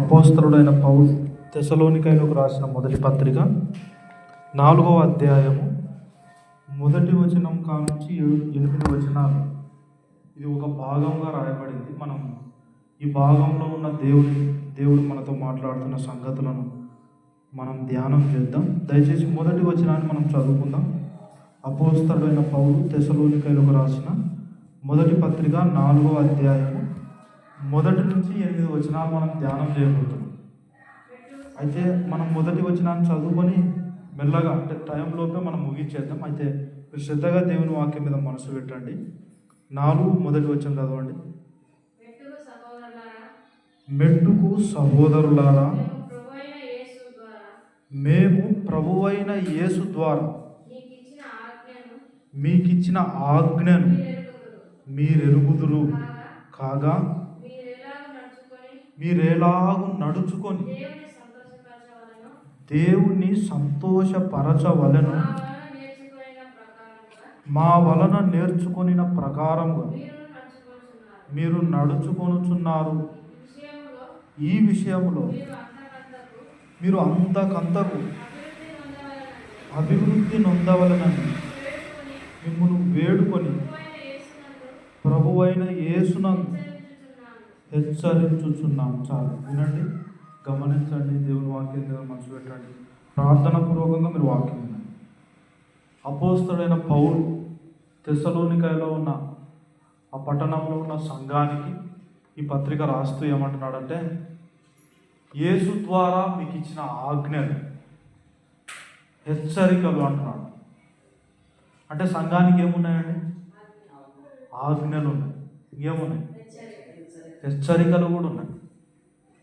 అపోస్తలుడైన పౌలు తెస్సలోనికైలకు రాసిన మొదటి పత్రిక 4వ అధ్యాయము మొదటి వచనం కానుంచి 8 వచనాలు. ఇది ఒక భాగంగా రాయబడింది. మనం ఈ భాగంలో ఉన్న దేవుడు మనతో మాట్లాడుతున్న సంగతులను మనం ధ్యానం చేద్దాం. దయచేసి మొదటి వచనాన్ని మనం చదువుకుందాం. అపోస్తలుడైన పౌలు తెస్సలోనికైలకు రాసిన మొదటి పత్రిక 4వ అధ్యాయము మొదటి నుంచి 8 వచనాలు మనం ధ్యానం చేయబోతున్నాం. అయితే మనం మొదటి వచనాన్ని చదువుకొని మెల్లగా అంటే టైంలోపే మనం ముగించేద్దాం. అయితే మీరు శ్రద్ధగా దేవుని వాక్యం మీద మనసు పెట్టండి. 4 మొదటి వచనం చదవండి. మెట్టుకు సహోదరులారా, మేము ప్రభువైన యేసు ద్వారా మీకిచ్చిన ఆజ్ఞను మీరెరుగుదురు కాగా, మీరెలాగు నడుచుకొని దేవుణ్ణి సంతోషపరచవలెను మా వలన నేర్చుకొనిన ప్రకారముగా మీరు నడుచుకొనుచున్నారు. ఈ విషయంలో మీరు అంతకంతకు అభివృద్ధి నొందవలనని మిమ్మల్ని వేడుకొని ప్రభువైన యేసునందు హెచ్చరించుచున్నాం. చాలు వినండి, గమనించండి, దేవుని వాక్యం మీద మనసు పెట్టండి. ప్రార్థన పూర్వకంగా మీరు వాక్యం వినండి. అపోస్తలుడైన పౌలు తెస్సలోనికైలో ఉన్న ఆ పట్టణంలో ఉన్న సంఘానికి ఈ పత్రిక రాస్తూ ఏమంటున్నాడంటే, యేసు ద్వారా మీకు ఇచ్చిన ఆజ్ఞలు, హెచ్చరికలు అంటున్నాడు. అంటే సంఘానికి ఏమున్నాయండి? ఆజ్ఞలు ఉన్నాయి. ఇంకేమున్నాయి? హెచ్చరికలు కూడా ఉన్నాయి.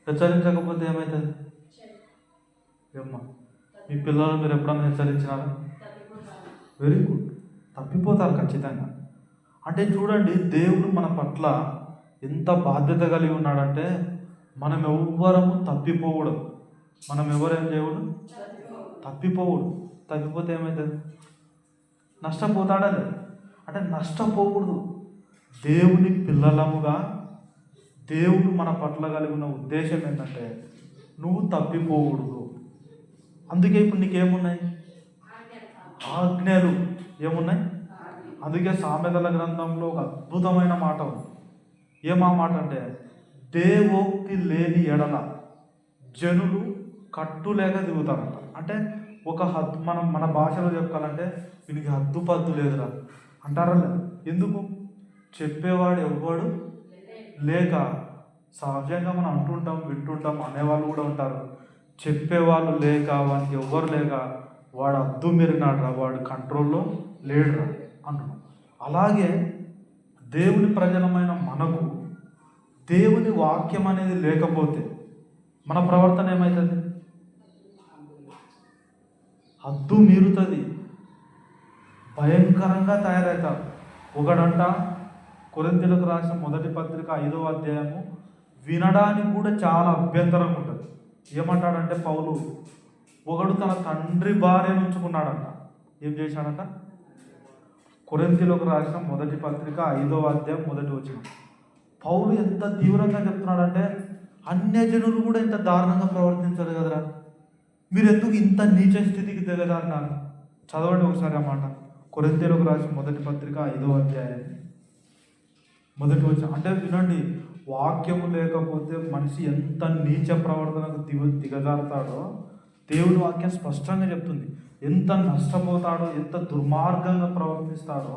హెచ్చరించకపోతే ఏమవుతుంది? ఏమ్మా, మీ పిల్లలు మీరు ఎప్పుడన్నా హెచ్చరించినారా? వెరీ గుడ్, తప్పిపోతారు ఖచ్చితంగా. అంటే చూడండి, దేవుడు మన పట్ల ఎంత బాధ్యత కలిగి ఉన్నాడంటే, మనం ఎవ్వరము తప్పిపోకూడదు. మనం ఎవరేం చేయకూడదు? తప్పిపోకూడదు. తప్పిపోతే ఏమవుతుంది? నష్టపోతాడని. అంటే నష్టపోకూడదు. దేవుని పిల్లలముగా దేవుడు మన పట్ల కలిగి ఉన్న ఉద్దేశం ఏంటంటే, నువ్వు తప్పిపోకూడదు. అందుకే ఇప్పుడు నీకేమున్నాయి? ఆజ్ఞలు ఏమున్నాయి? అందుకే సామెతల గ్రంథంలో ఒక అద్భుతమైన మాట ఉంది. ఏమా మాట అంటే, దేవోక్తి లేని ఎడల జనులు కట్టులేక దిగుతారంట. అంటే ఒక హద్దు, మన భాషలో చెప్పాలంటే వీనికి హద్దు పద్దు లేదురా అంటారా? లేదు. ఎందుకు? చెప్పేవాడు ఎవ్వడు లేక. సహజంగా మనం అంటుంటాం, వింటుంటాం, అనేవాళ్ళు కూడా ఉంటారు. చెప్పేవాళ్ళు లేక, వానికి ఎవ్వరు లేక వాడు హద్దు మీరినాడురా, వాడు కంట్రోల్లో లేడురా అంటున్నాం. అలాగే దేవుని ప్రజలమైన మనకు దేవుని వాక్యం అనేది లేకపోతే మన ప్రవర్తన ఏమవుతుంది? హద్దు మీరుతుంది, భయంకరంగా తయారవుతారు. ఒకడంట కొరింథీయులకు రాసిన మొదటి పత్రిక 5వ అధ్యాయము వినడానికి కూడా చాలా అభ్యంతరంగా ఉంటుంది. ఏమంటాడంటే పౌలు, ఒకడు తన తండ్రి భార్యను ఉంచుకున్నాడంట. ఏం చేశాడంట? కొరింథీయులకు రాసిన మొదటి పత్రిక 5వ అధ్యాయం మొదటి వచనం. పౌలు ఎంత తీవ్రంగా చెప్తున్నాడంటే, అన్యజనులు కూడా ఇంత దారుణంగా ప్రవర్తించారు కదరా, మీరు ఎందుకు ఇంత నీచ స్థితికి దిగజారినారు? చదవండి ఒకసారి ఆ మాట. కొరింథీయులకు రాసిన మొదటి పత్రిక 5వ అధ్యాయం మొదటి వచనం. అంటే వినండి, వాక్యము లేకపోతే మనిషి ఎంత నీచ ప్రవర్తనకు దిగజారుతాడో దేవుని వాక్యం స్పష్టంగా చెప్తుంది. ఎంత నష్టపోతాడో, ఎంత దుర్మార్గంగా ప్రవర్తిస్తాడో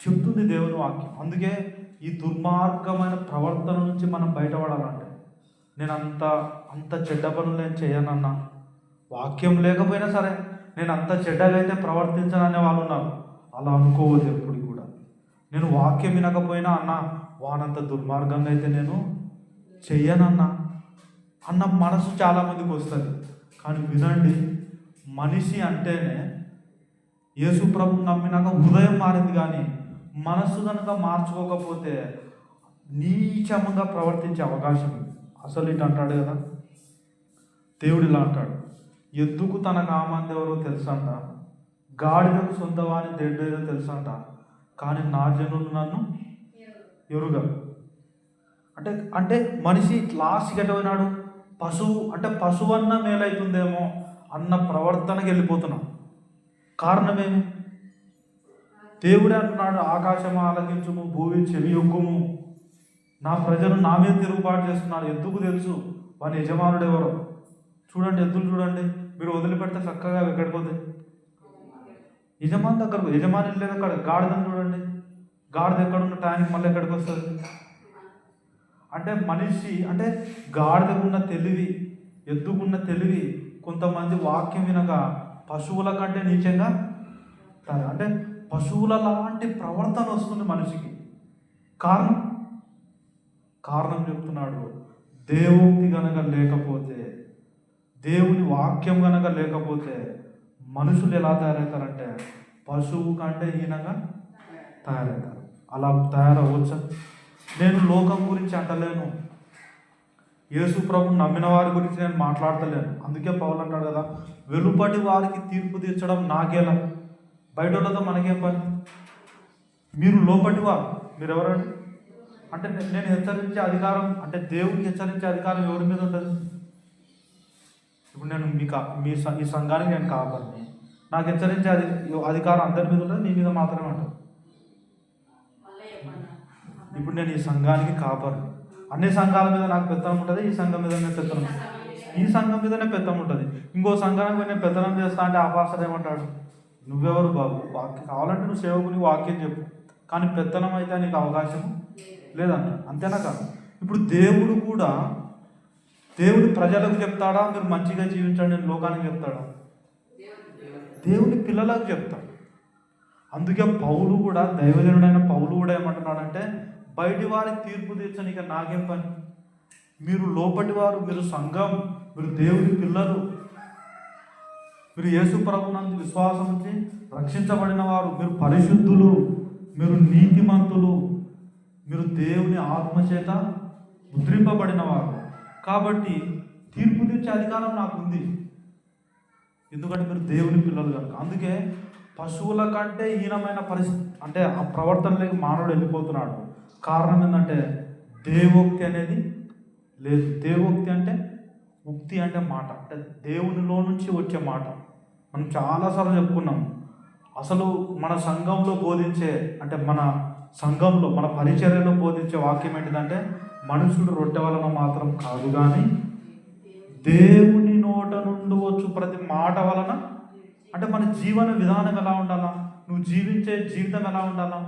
చెప్తుంది దేవుని వాక్యం. అందుకే ఈ దుర్మార్గమైన ప్రవర్తన నుంచి మనం బయటపడాలంటే, నేను అంత చెడ్డ పనులు నేను చేయనన్నా, వాక్యం లేకపోయినా సరే నేను అంత చెడ్డగా అయితే ప్రవర్తించననే వాళ్ళు ఉన్నారు. అలా అనుకోవద్దు ఎప్పుడు కూడా. నేను వాక్యం వినకపోయినా అన్న, వానంత దుర్మార్గంగా అయితే నేను చెయ్యనన్నా అన్న మనసు చాలామందికి వస్తుంది. కానీ వినండి, మనిషి అంటేనే యేసు ప్రభువుని నమ్మినాక హృదయం మారింది, కానీ మనసు కనుక మార్చుకోకపోతే నీచంగా ప్రవర్తించే అవకాశం. అసలు ఇటు అంటాడు కదా దేవుడు, ఇలా అంటాడు, ఎద్దుకు తన కామంది ఎవరో తెలుసంట, గాడిదకు సొంతవాని దేడేదో తెలుసంట, కానీ నా జనులు నన్ను ఎరుగరు. అంటే అంటే మనిషి లాస్ట్కి ఎటు పోయినాడు? పశువు అన్న మేలవుతుందేమో అన్న ప్రవర్తనకి వెళ్ళిపోతున్నాం. కారణమేమి? దేవుడే అంటున్నాడు, ఆకాశం ఆలకించుము, భూమి చెవి యొగ్గుము, నా ప్రజలు నా మీద తిరుగుబాటు చేస్తున్నారు. ఎందుకు తెలుసు వాని యజమానుడు ఎవరో. చూడండి, ఎద్దులు చూడండి, మీరు వదిలిపెడితే చక్కగా ఎక్కడికి పోతాయి? యజమాని దగ్గరకు. యజమాని లేదు అక్కడ. గాడిదని చూడండి, గాడిద ఎక్కడున్న టైంకి మళ్ళీ ఎక్కడికి వస్తుంది? అంటే మనిషి అంటే గాడిదకున్న తెలివి, ఎద్దుకున్న తెలివి కొంతమంది వాక్యం వినక పశువుల కంటే నీచంగా అంటే పశువుల లాంటి ప్రవర్తన వస్తుంది మనిషికి. కారణం చెప్తున్నాడు. దేవుని గనక లేకపోతే, దేవుని వాక్యం గనక లేకపోతే మనుషులు ఎలా తయారవుతారంటే పశువు కంటే హీనంగా తయారవుతారు. అలా తయారవచ్చా? నేను లోకం గురించి అంటలేను, యేసు ప్రభు నమ్మిన వారి గురించి నేను మాట్లాడతలేను. అందుకే పౌలు అంటాడు కదా, వెలుపటి వారికి తీర్పు తీర్చడం నాకేలా, బయట వాళ్ళతో మనకేం పని? మీరు లోపటి వారు. మీరు ఎవరండి? అంటే నేను హెచ్చరించే అధికారం, అంటే దేవుడికి హెచ్చరించే అధికారం ఎవరి మీద ఉంటుంది? ఇప్పుడు నేను ఈ సంఘానికి నేను కాపాడిని, నాకు హెచ్చరించే అధికారం అందరి మీద ఉంటుంది, నీ మీద మాత్రమే ఉంటుంది. ఇప్పుడు నేను ఈ సంఘానికి కాపాడిని, అన్ని సంఘాల మీద నాకు పెత్తనం ఉంటుంది, ఈ సంఘం మీదనే పెత్తనం, ఈ సంఘం మీదనే పెత్తనం ఉంటుంది. ఇంకో సంఘానికి నేను పెత్తనం చేస్తా అంటే ఆ పాస్టర్ ఏమంటాడు? నువ్వెవరు బాబు? వాక్యం కావాలంటే నువ్వు సేవకుని వాక్యం చెప్పు, కానీ పెత్తనం అయితే నీకు అవకాశం లేదంట. అంతేనా కాదు? ఇప్పుడు దేవుడు కూడా దేవుడి ప్రజలకు చెప్తాడా మీరు మంచిగా జీవించండి అని లోకానికి చెప్తాడా? దేవుని పిల్లలకు చెప్తాడు. అందుకే పౌలు కూడా, దైవజనుడైన పౌలు కూడా ఏమంటున్నాడంటే, బయటి వారికి తీర్పు తీర్చనిక నాకేం పని? మీరు లోపటి వారు, మీరు సంఘం, మీరు దేవుని పిల్లలు, మీరు యేసు ప్రభునందు విశ్వాసం ఉంచి రక్షించబడిన వారు, మీరు పరిశుద్ధులు, మీరు నీతిమంతులు, మీరు దేవుని ఆత్మచేత ముద్రింపబడిన వారు. కాబట్టి తీర్పు తీర్చే అధికారం నాకు ఉంది, ఎందుకంటే మీరు దేవుని పిల్లలు కనుక. అందుకే పశువుల కంటే హీనమైన పరిస్థితి అంటే ఆ ప్రవర్తనలోకి మానవుడు వెళ్ళిపోతున్నాడు. కారణం ఏంటంటే దేవోక్తి అనేది లేదు. దేవోక్తి అంటే, ఉక్తి అంటే మాట, అంటే దేవునిలో నుంచి వచ్చే మాట. మనం చాలాసార్లు చెప్పుకున్నాం. అసలు మన సంఘంలో బోధించే, అంటే మన సంఘంలో మన పరిచర్యలో బోధించే వాక్యం ఏంటిదంటే, మనుషుడు రొట్టె వలన మాత్రం కాదు కానీ దేవుని నోట నుండి వచ్చు ప్రతి మాట వలన. అంటే మన జీవన విధానం ఎలా ఉండాలా, నువ్వు జీవించే జీవితం ఎలా ఉండాలా?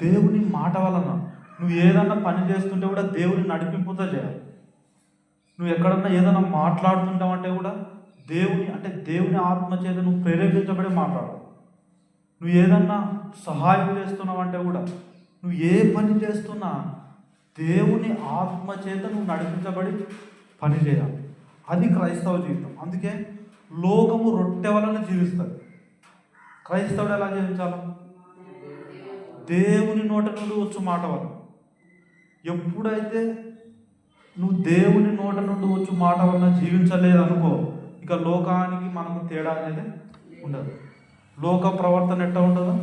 దేవుని మాట వలన. నువ్వు ఏదన్నా పని చేస్తుంటే కూడా దేవుని నడిపింపుతో చేయాలి. నువ్వు ఎక్కడన్నా ఏదైనా మాట్లాడుతుంటావంటే కూడా దేవుని ఆత్మ చేత నువ్వు ప్రేరేపించబడి మాట్లాడాలి. నువ్వు ఏదన్నా సహాయం చేస్తున్నావంటే కూడా, నువ్వు ఏ పని చేస్తున్నా దేవుని ఆత్మ చేత నువ్వు నడిపించబడి పని చేయాలి. అది క్రైస్తవ జీవితం. అందుకే లోకము రొట్టె వలన జీవిస్తుంది, క్రైస్తవుడు ఎలా జీవించాలి? దేవుని నోట నుండి వచ్చు మాట వలన. ఎప్పుడైతే నువ్వు దేవుని నోట నుండి వచ్చు మాట వలన జీవించలేదనుకో, ఇక లోకానికి మనకు తేడా అనేది ఉండదు. లోక ప్రవర్తన ఎట్లా ఉండదు,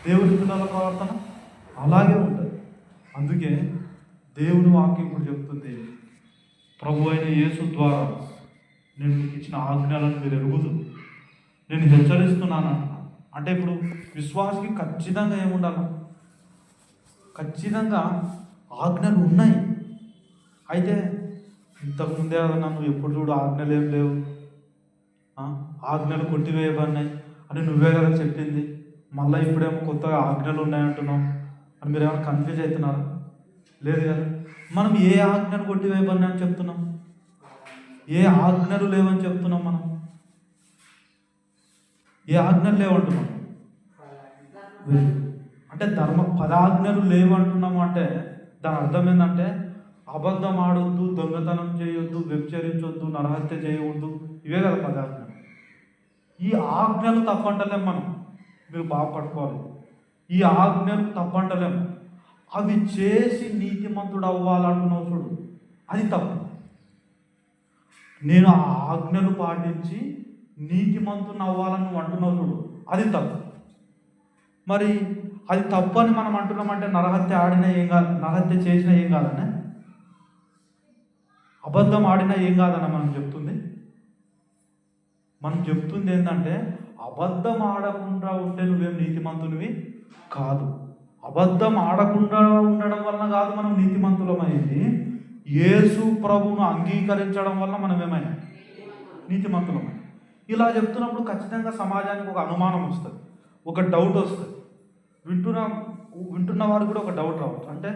దేవుని పిల్లల ప్రవర్తన అలాగే ఉంటుంది. అందుకే దేవుని వాక్యం ఇప్పుడు చెప్తుంది, ప్రభు అయిన యేసు ద్వారా నేను మీకు ఇచ్చిన ఆజ్ఞలను మీరు ఎరుగుదు, నేను హెచ్చరిస్తున్నాను. అంటే ఇప్పుడు విశ్వాసికి ఖచ్చితంగా ఏముండాలి? ఖచ్చితంగా ఆజ్ఞలు ఉన్నాయి. అయితే ఇంతకుముందే కదా నువ్వు ఎప్పుడు చూడు ఆజ్ఞలు ఏం లేవు, ఆజ్ఞలు కొట్టివేయబడినాయి అని నువ్వే కదా చెప్పింది, మళ్ళీ ఇప్పుడేమో కొత్తగా ఆజ్ఞలు ఉన్నాయంటున్నావు అని మీరు ఏమైనా కన్ఫ్యూజ్ అవుతున్నారా? లేదు కదా. మనం ఏ ఆజ్ఞలు కొట్టివేయబడినాయి అని చెప్తున్నాం? ఏ ఆజ్ఞలు లేవని చెప్తున్నాం? మనం ఏ ఆజ్ఞలు లేవంటున్నాం? అంటే పదాజ్ఞలు లేవంటున్నాము అంటే దాని అర్థం ఏంటంటే, అబద్ధం ఆడొద్దు, దొంగతనం చేయొద్దు, వ్యభిచరించొద్దు, నరహత్య చేయవద్దు, ఇవే కదా పదాజ్ఞలు. ఈ ఆజ్ఞలు తప్పంటలేం మనం, మీరు బాగా పట్టుకోవాలి. ఈ ఆజ్ఞలు తప్పంటలేం, అవి చేసి నీతిమంతుడు అవ్వాలంటున్నావు చూడు, అది తప్పు. నేను ఆ ఆజ్ఞలు పాటించి నీతిమంతుని అవ్వాలని నువ్వు అంటున్నావు చూడు, అది తప్పు. మరి అది తప్పు అని మనం అంటున్నామంటే నరహత్య ఆడినా ఏం కాదు, నరహత్య చేసినా ఏం కాదనే, అబద్ధం ఆడినా ఏం కాదన్న మనం చెప్తుంది ఏంటంటే అబద్ధం ఆడకుండా ఉంటే నువ్వేం నీతిమంతునివి కాదు. అబద్ధం ఆడకుండా ఉండడం వలన కాదు మనం నీతిమంతులమైంది, యేసు ప్రభువును అంగీకరించడం వల్ల మనం ఏమైనా నీతిమంతులమై. ఇలా చెప్తున్నప్పుడు ఖచ్చితంగా సమాజానికి ఒక అనుమానం వస్తుంది, ఒక డౌట్ వస్తుంది. వింటున్న వారు కూడా ఒక డౌట్ రావచ్చు. అంటే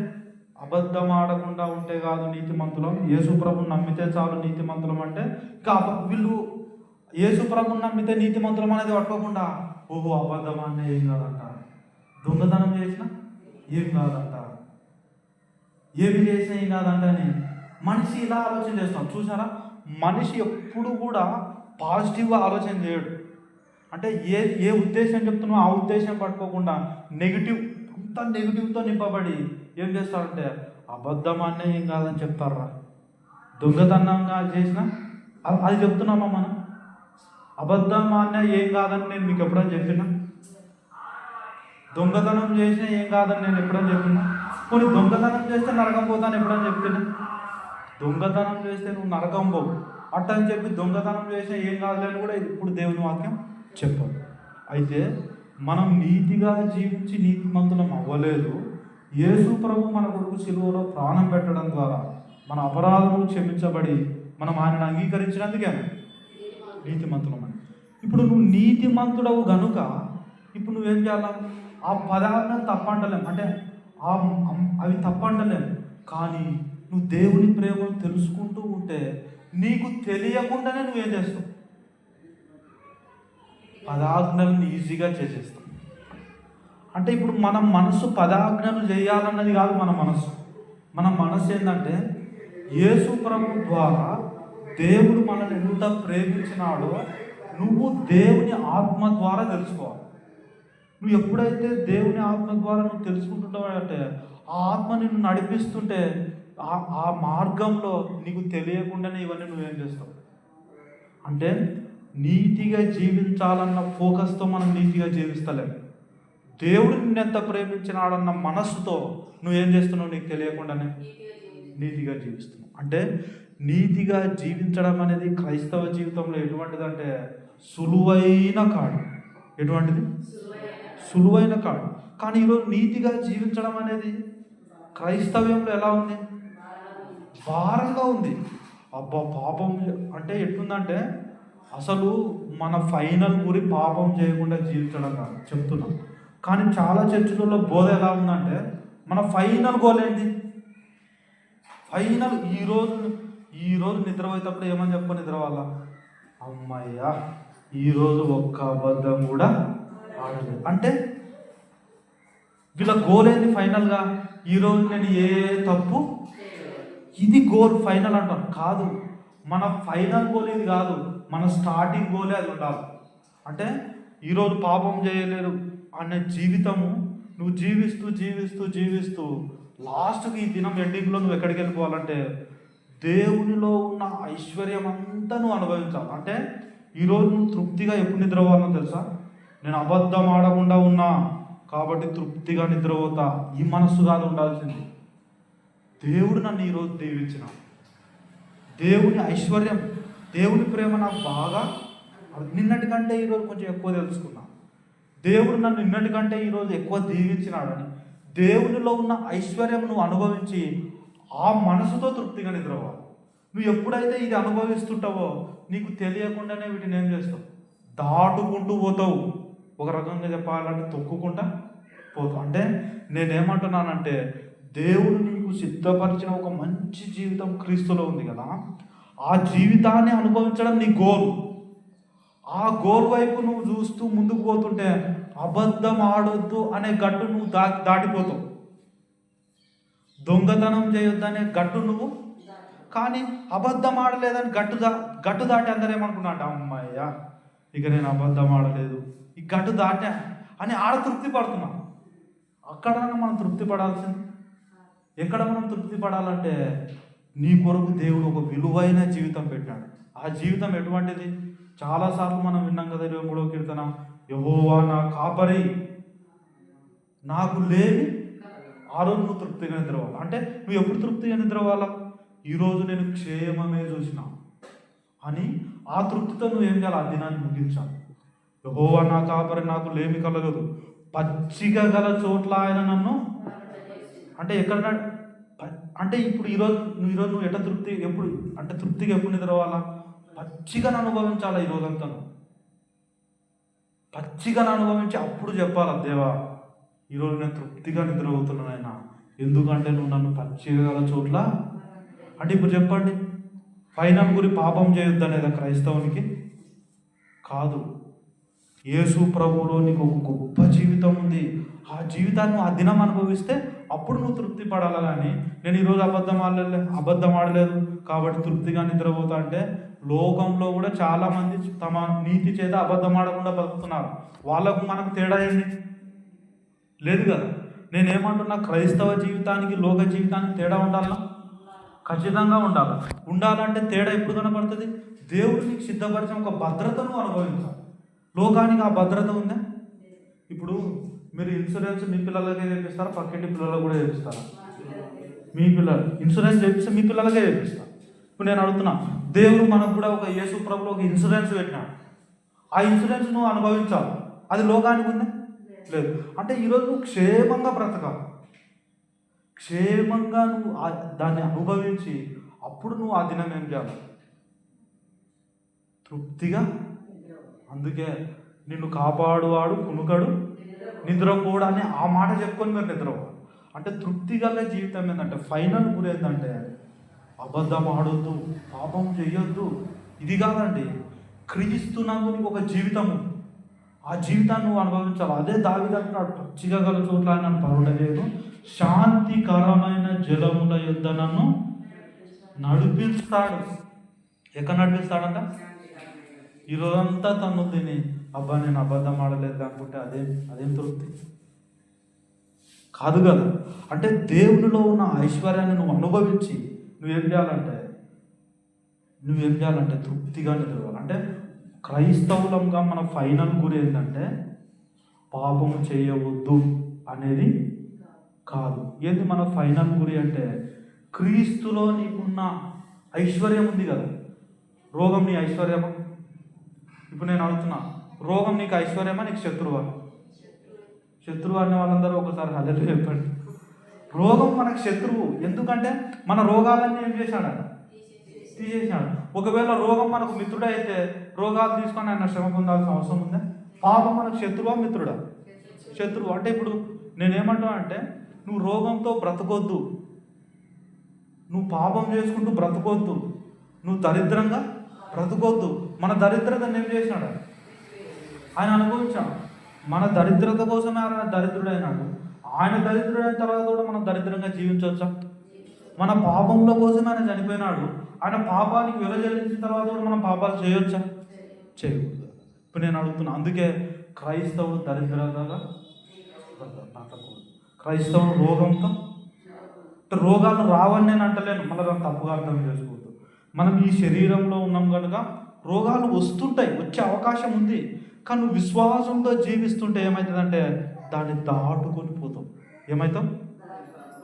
అబద్ధం ఆడకుండా ఉంటే కాదు నీతిమంతులం, యేసు ప్రభువుని నమ్మితే చాలు నీతిమంతులం అంటే ఇంకా వీళ్ళు యేసు ప్రభువుని నమ్మితే నీతిమంతులం అనేది పట్టుకోకుండా ఓహో అబద్ధం అంటే ఏం కాదంట, దొంగతనం చేసినా ఏం కాదంట, ఏమి చేసినా ఏం కాదంట అని మనిషి ఇలా ఆలోచన చేస్తాం. చూసారా, మనిషి ఎప్పుడు కూడా పాజిటివ్గా ఆలోచన చేయడు. అంటే ఏ ఉద్దేశం చెప్తున్నామో ఆ ఉద్దేశం పట్టుకోకుండా అంతా నెగిటివ్తో నింపబడి ఏం చేస్తారంటే అబద్ధం అనే ఏం కాదని చెప్తారా. దొంగతనంగా చేసినా అది చెప్తున్నామా మనం, అబద్ధం అనే ఏం కాదని నేను మీకు ఎప్పుడని చెప్పినా, దొంగతనం చేసినా ఏం కాదని నేను ఎప్పుడని చెప్పినా, కొన్ని దొంగతనం చేస్తే నరకం పోతాను ఎప్పుడని చెప్పినా, దొంగతనం చేస్తే నువ్వు నరకం పోవు అట్టని చెప్పి దొంగతనం చేసినా ఏం కాదులేని కూడా ఇప్పుడు దేవుని వాక్యం చెప్పాడు. అయితే మనం నీతిగా జీవించి నీతిమంతులం అవ్వలేదు. యేసు ప్రభు మన కొరకు సిలువలో ప్రాణం పెట్టడం ద్వారా మన అపరాధములు క్షమించబడి మనం ఆయనను అంగీకరించినందుకే నీతిమంతులమని. ఇప్పుడు నువ్వు నీతిమంతుడవు గనుక ఇప్పుడు నువ్వేం చేయాలా, ఆ పదాలను తప్పంటలేం, అంటే అవి తప్పంటలేం. కానీ నువ్వు దేవుని ప్రేమను తెలుసుకుంటూ ఉంటే నీకు తెలియకుండానే నువ్వేం చేస్తావు, పదాజ్ఞలను ఈజీగా చేసేస్తాం. అంటే ఇప్పుడు మన మనసు పదాజ్ఞలు చేయాలన్నది కాదు మన మనసు ఏంటంటే యేసు ప్రభు ద్వారా దేవుడు మనల్ని ఎంత ప్రేమించినాడో నువ్వు దేవుని ఆత్మ ద్వారా తెలుసుకోవాలి. నువ్వు ఎప్పుడైతే దేవుని ఆత్మ ద్వారా నువ్వు తెలుసుకుంటుంటావు అంటే ఆ ఆత్మ నిన్ను నడిపిస్తుంటే ఆ మార్గంలో నీకు తెలియకుండానే ఇవన్నీ నువ్వేం చేస్తావు. అంటే నీతిగా జీవించాలన్న ఫోకస్తో మనం నీతిగా జీవిస్తలేము. దేవుడు నిన్నెంత ప్రేమించినాడన్న మనస్సుతో నువ్వేం చేస్తున్నావు, నీకు తెలియకుండానే నీతిగా జీవిస్తున్నావు. అంటే నీతిగా జీవించడం అనేది క్రైస్తవ జీవితంలో ఎటువంటిదంటే సులువైన కాడు. ఎటువంటిది? సులువైన కాడు. కానీ ఈరోజు నీతిగా జీవించడం అనేది క్రైస్తవ్యంలో ఎలా ఉంది, భారంగా ఉంది. అబ్బా పాపం అంటే ఎట్లుందంటే అసలు మన ఫైనల్ గురి పాపం చేయకుండా జీవించడం కాదు చెప్తున్నాం. కానీ చాలా చర్చిలలో బోధ ఎలా ఉందంటే మన ఫైనల్ గోల్ ఏంటి, ఫైనల్ ఈరోజు నిద్రపోయేటప్పుడు ఏమని చెప్ప నిద్రవాళ్ళ, అమ్మయ్యా ఈరోజు ఒక్క అబద్ధం కూడా ఆడలేదు. అంటే వీళ్ళ గోల్ ఏంటి ఫైనల్గా, ఈరోజు నేను ఏ తప్పు, ఇది గోల్ ఫైనల్ అంటారు. కాదు, మన ఫైనల్ గోల్ ఇది కాదు, మన స్టార్టింగ్ గోలే అది ఉండాలి. అంటే ఈరోజు పాపం చేయలేరు అనే జీవితము నువ్వు జీవిస్తూ జీవిస్తూ జీవిస్తూ లాస్ట్కి ఈ దినం ఎండింగ్లో నువ్వు ఎక్కడికి వెళ్ళిపోవాలంటే దేవునిలో ఉన్న ఐశ్వర్యం అంతా నువ్వు అనుభవించాలి. అంటే ఈరోజు నువ్వు తృప్తిగా ఎప్పుడు నిద్రపోవాలో తెలుసా, నేను అబద్ధం ఆడకుండా ఉన్నా కాబట్టి తృప్తిగా నిద్రపోతా, ఈ మనస్సు కాదు ఉండాల్సింది. దేవుడు నన్ను ఈరోజు దీవించిన, దేవుని ఐశ్వర్యం, దేవుని ప్రేమ నాకు బాగా నిన్నటికంటే ఈరోజు కొంచెం ఎక్కువ తెలుసుకున్నా, దేవుడు నన్ను నిన్నటికంటే ఈరోజు ఎక్కువ దీవించినాడని దేవునిలో ఉన్న ఐశ్వర్యం నువ్వు అనుభవించి ఆ మనసుతో తృప్తిగా నిద్రపోవాలి. నువ్వు ఎప్పుడైతే ఇది అనుభవిస్తుంటావో నీకు తెలియకుండానే వీటిని ఏం చేస్తావు, దాటుకుంటూ పోతావు. ఒక రకంగా చెప్పాలంటే తొక్కుకుంటా పోతావు. అంటే నేనేమంటున్నానంటే దేవుడు నీకు సిద్ధపరిచిన ఒక మంచి జీవితం క్రీస్తులో ఉంది కదా, ఆ జీవితాన్ని అనుభవించడం నీ గోల్. ఆ గోల్ వైపు నువ్వు చూస్తూ ముందుకు పోతుంటే అబద్ధం ఆడొద్దు అనే గట్టు నువ్వు దాటిపోతావు, దొంగతనం చేయొద్దు అనే గట్టు నువ్వు, కానీ అబద్ధం ఆడలేదని గట్టు దాటి అందరూ ఏమనుకున్నా అంటే అమ్మాయ్యా ఇక నేను అబద్ధం ఆడలేదు, ఈ గట్టు దాటా అని ఆడ తృప్తి పడుతున్నాం. అక్కడ మనం తృప్తి పడాల్సింది. ఎక్కడ మనం తృప్తి పడాలంటే నీ కొరకు దేవుడు ఒక విలువైన జీవితం పెట్టాడు. ఆ జీవితం ఎటువంటిది, చాలాసార్లు మనం విన్నాం కదా, 23వ కీర్తన, యెహోవా నా కాపరి, నాకు లేని ఆ రోజు నువ్వు తృప్తిగా నిద్రపోవాలి. అంటే నువ్వు ఎప్పుడు తృప్తిగా నిద్రపోవాలా? ఈరోజు నేను క్షేమమే చూసిన అని ఆ తృప్తితో నువ్వు ఏం చేయాలి? ఆ దినాన్ని ముగించాలి. యెహోవా నా కాపరి, నాకు లేమి కలగదు, పచ్చిక గల చోట్ల ఆయన నన్ను. అంటే ఎక్కడ అంటే ఇప్పుడు ఈరోజు నువ్వు ఎట్లా తృప్తి ఎప్పుడు అంటే తృప్తిగా ఎప్పుడు నిద్రపోవాలా? పచ్చిగా అనుభవించాలా. ఈరోజంతా పచ్చిగా అనుభవించి అప్పుడు చెప్పాలా, దేవా ఈరోజు నేను తృప్తిగా నిద్రపోతున్నాను ఆయన, ఎందుకంటే నువ్వు నన్ను పచ్చిగా గల చోట్ల. అంటే ఇప్పుడు చెప్పండి, ఫైనల్ గురి పాపం చేయొద్దు అనేదా క్రైస్తవునికి? కాదు. యేసు ప్రభువులో నీకు ఒక గొప్ప జీవితం ఉంది. ఆ జీవితాన్ని ఆ దినం అనుభవిస్తే అప్పుడు నువ్వు తృప్తి పడాలి. కానీ నేను ఈరోజు అబద్ధం ఆడలేదు కాబట్టి తృప్తిగా నిద్రపోతా అంటే, లోకంలో కూడా చాలామంది తమ నీతి చేత అబద్ధం ఆడకుండా బతుకుతున్నారు. వాళ్ళకు మనకు తేడా ఏంటి? లేదు కదా. నేనేమంటున్నా, క్రైస్తవ జీవితానికి లోక జీవితానికి తేడా ఉండాలా? ఖచ్చితంగా ఉండాలంటే తేడా ఎప్పుడు కనపడుతుంది? దేవుడు నీకు సిద్ధపరిచిన ఒక భద్రతను అనుభవించాలి. లోకానికి ఆ భద్రత ఉందా? ఇప్పుడు మీరు ఇన్సూరెన్స్ మీ పిల్లలకే చేపిస్తారా? పక్కింటి పిల్లలకు కూడా చేపిస్తారా? మీ పిల్లలు ఇన్సూరెన్స్ చేపిస్తే మీ పిల్లలకే చేపిస్తారు. ఇప్పుడు నేను అడుగుతున్నా, దేవుడు మనకు కూడా ఒక యేసు ప్రభులో ఒక ఇన్సూరెన్స్ పెట్టినాడు. ఆ ఇన్సూరెన్స్ నువ్వు అనుభవించాలి. అది లోకానికి ఉందా? లేదు. అంటే ఈరోజు నువ్వు క్షేమంగా బ్రతకాలి. క్షేమంగా నువ్వు దాన్ని అనుభవించి అప్పుడు నువ్వు ఆ దినం ఏం చేయాలి? తృప్తిగా. అందుకే నిన్ను కాపాడువాడు కునుకడు నిద్రపోడు అని ఆ మాట చెప్పుకొని మీరు నిద్రపోవాలి. అంటే తృప్తిగా జీవితం ఏంటంటే ఫైనల్ గురి ఏంటంటే అబద్ధం ఆడొద్దు, పాపం చెయ్యొద్దు. ఇది కాదండి, క్రీస్తునందు నీకు ఒక జీవితము, ఆ జీవితాన్ని నువ్వు అనుభవించాలి. అదే దావీదు అంటున్నాడు, పచ్చిక గల చోట్ల ఆయన పరుడలేదు, శాంతికరమైన జలముల యొద్ద నన్ను నడిపిస్తాడు. ఎక్కడ నడిపిస్తాడంట? ఈరోజంతా తను తిని అబ్బా నేను అబద్ధం ఆడలేదు అనుకుంటే అదేం తృప్తి కాదు కదా. అంటే దేవునిలో ఉన్న ఐశ్వర్యాన్ని నువ్వు అనుభవించి నువ్వేం చేయాలంటే తృప్తిగా నిద్రపోవాలి. అంటే క్రైస్తవులంగా మన ఫైనల్ గురి ఏంటంటే పాపము చేయవద్దు అనేది కాదు. ఏంటి మన ఫైనల్ గురి అంటే క్రీస్తులో నీకున్న ఐశ్వర్యం ఉంది కదా. రోగం నీ ఐశ్వర్యమా? ఇప్పుడు నేను అడుగుతున్నా, రోగం నీకు ఐశ్వర్యమా నీకు శత్రువా? శత్రువు అనే వాళ్ళందరూ ఒకసారి హల్లెలూయా చెప్పండి. రోగం మనకు శత్రువు. ఎందుకంటే మన రోగాలన్నీ ఏం చేశాడు? తీసేసాడు. ఒకవేళ రోగం మనకు మిత్రుడైతే రోగాలు తీసుకొని ఆయన శ్రమ పొందాల్సిన అవసరం ఉందా? పాపం మనకు శత్రువా మిత్రుడా? శత్రువు. అంటే ఇప్పుడు నేనేమంటున్నా అంటే నువ్వు రోగంతో బ్రతకొద్దు, నువ్వు పాపం చేసుకుంటూ బ్రతకొద్దు, నువ్వు దరిద్రంగా బ్రతకొద్దు. మన దరిద్రతను ఏం చేసినాడు? ఆయన అనుభవించాడు. మన దరిద్రత కోసమే ఆయన దరిద్రుడైనాడు. ఆయన దరిద్రుడైన తర్వాత కూడా మనం దరిద్రంగా జీవించవచ్చా? మన పాపంలో కోసమే ఆయన చనిపోయినాడు. ఆయన పాపానికి వెల చెల్లించిన తర్వాత కూడా మనం పాపాలు చేయొచ్చా? చేయకూడదు. ఇప్పుడు నేను అడుగుతున్నా, అందుకే క్రైస్తవుడు దరిద్రతగా బ్రతకూడదు. క్రైస్తవుడు రోగంతో, రోగాలు రావని నేను అంటలేను, మళ్ళీ దాన్ని తప్పుగా అర్థం చేసుకోవద్దు. మనం ఈ శరీరంలో ఉన్నాం కనుక రోగాలు వస్తుంటాయి, వచ్చే అవకాశం ఉంది. కానీ నువ్వు విశ్వాసంతో జీవిస్తుంటే ఏమవుతుందంటే దాన్ని దాటుకొని పోతావు. ఏమవుతావు?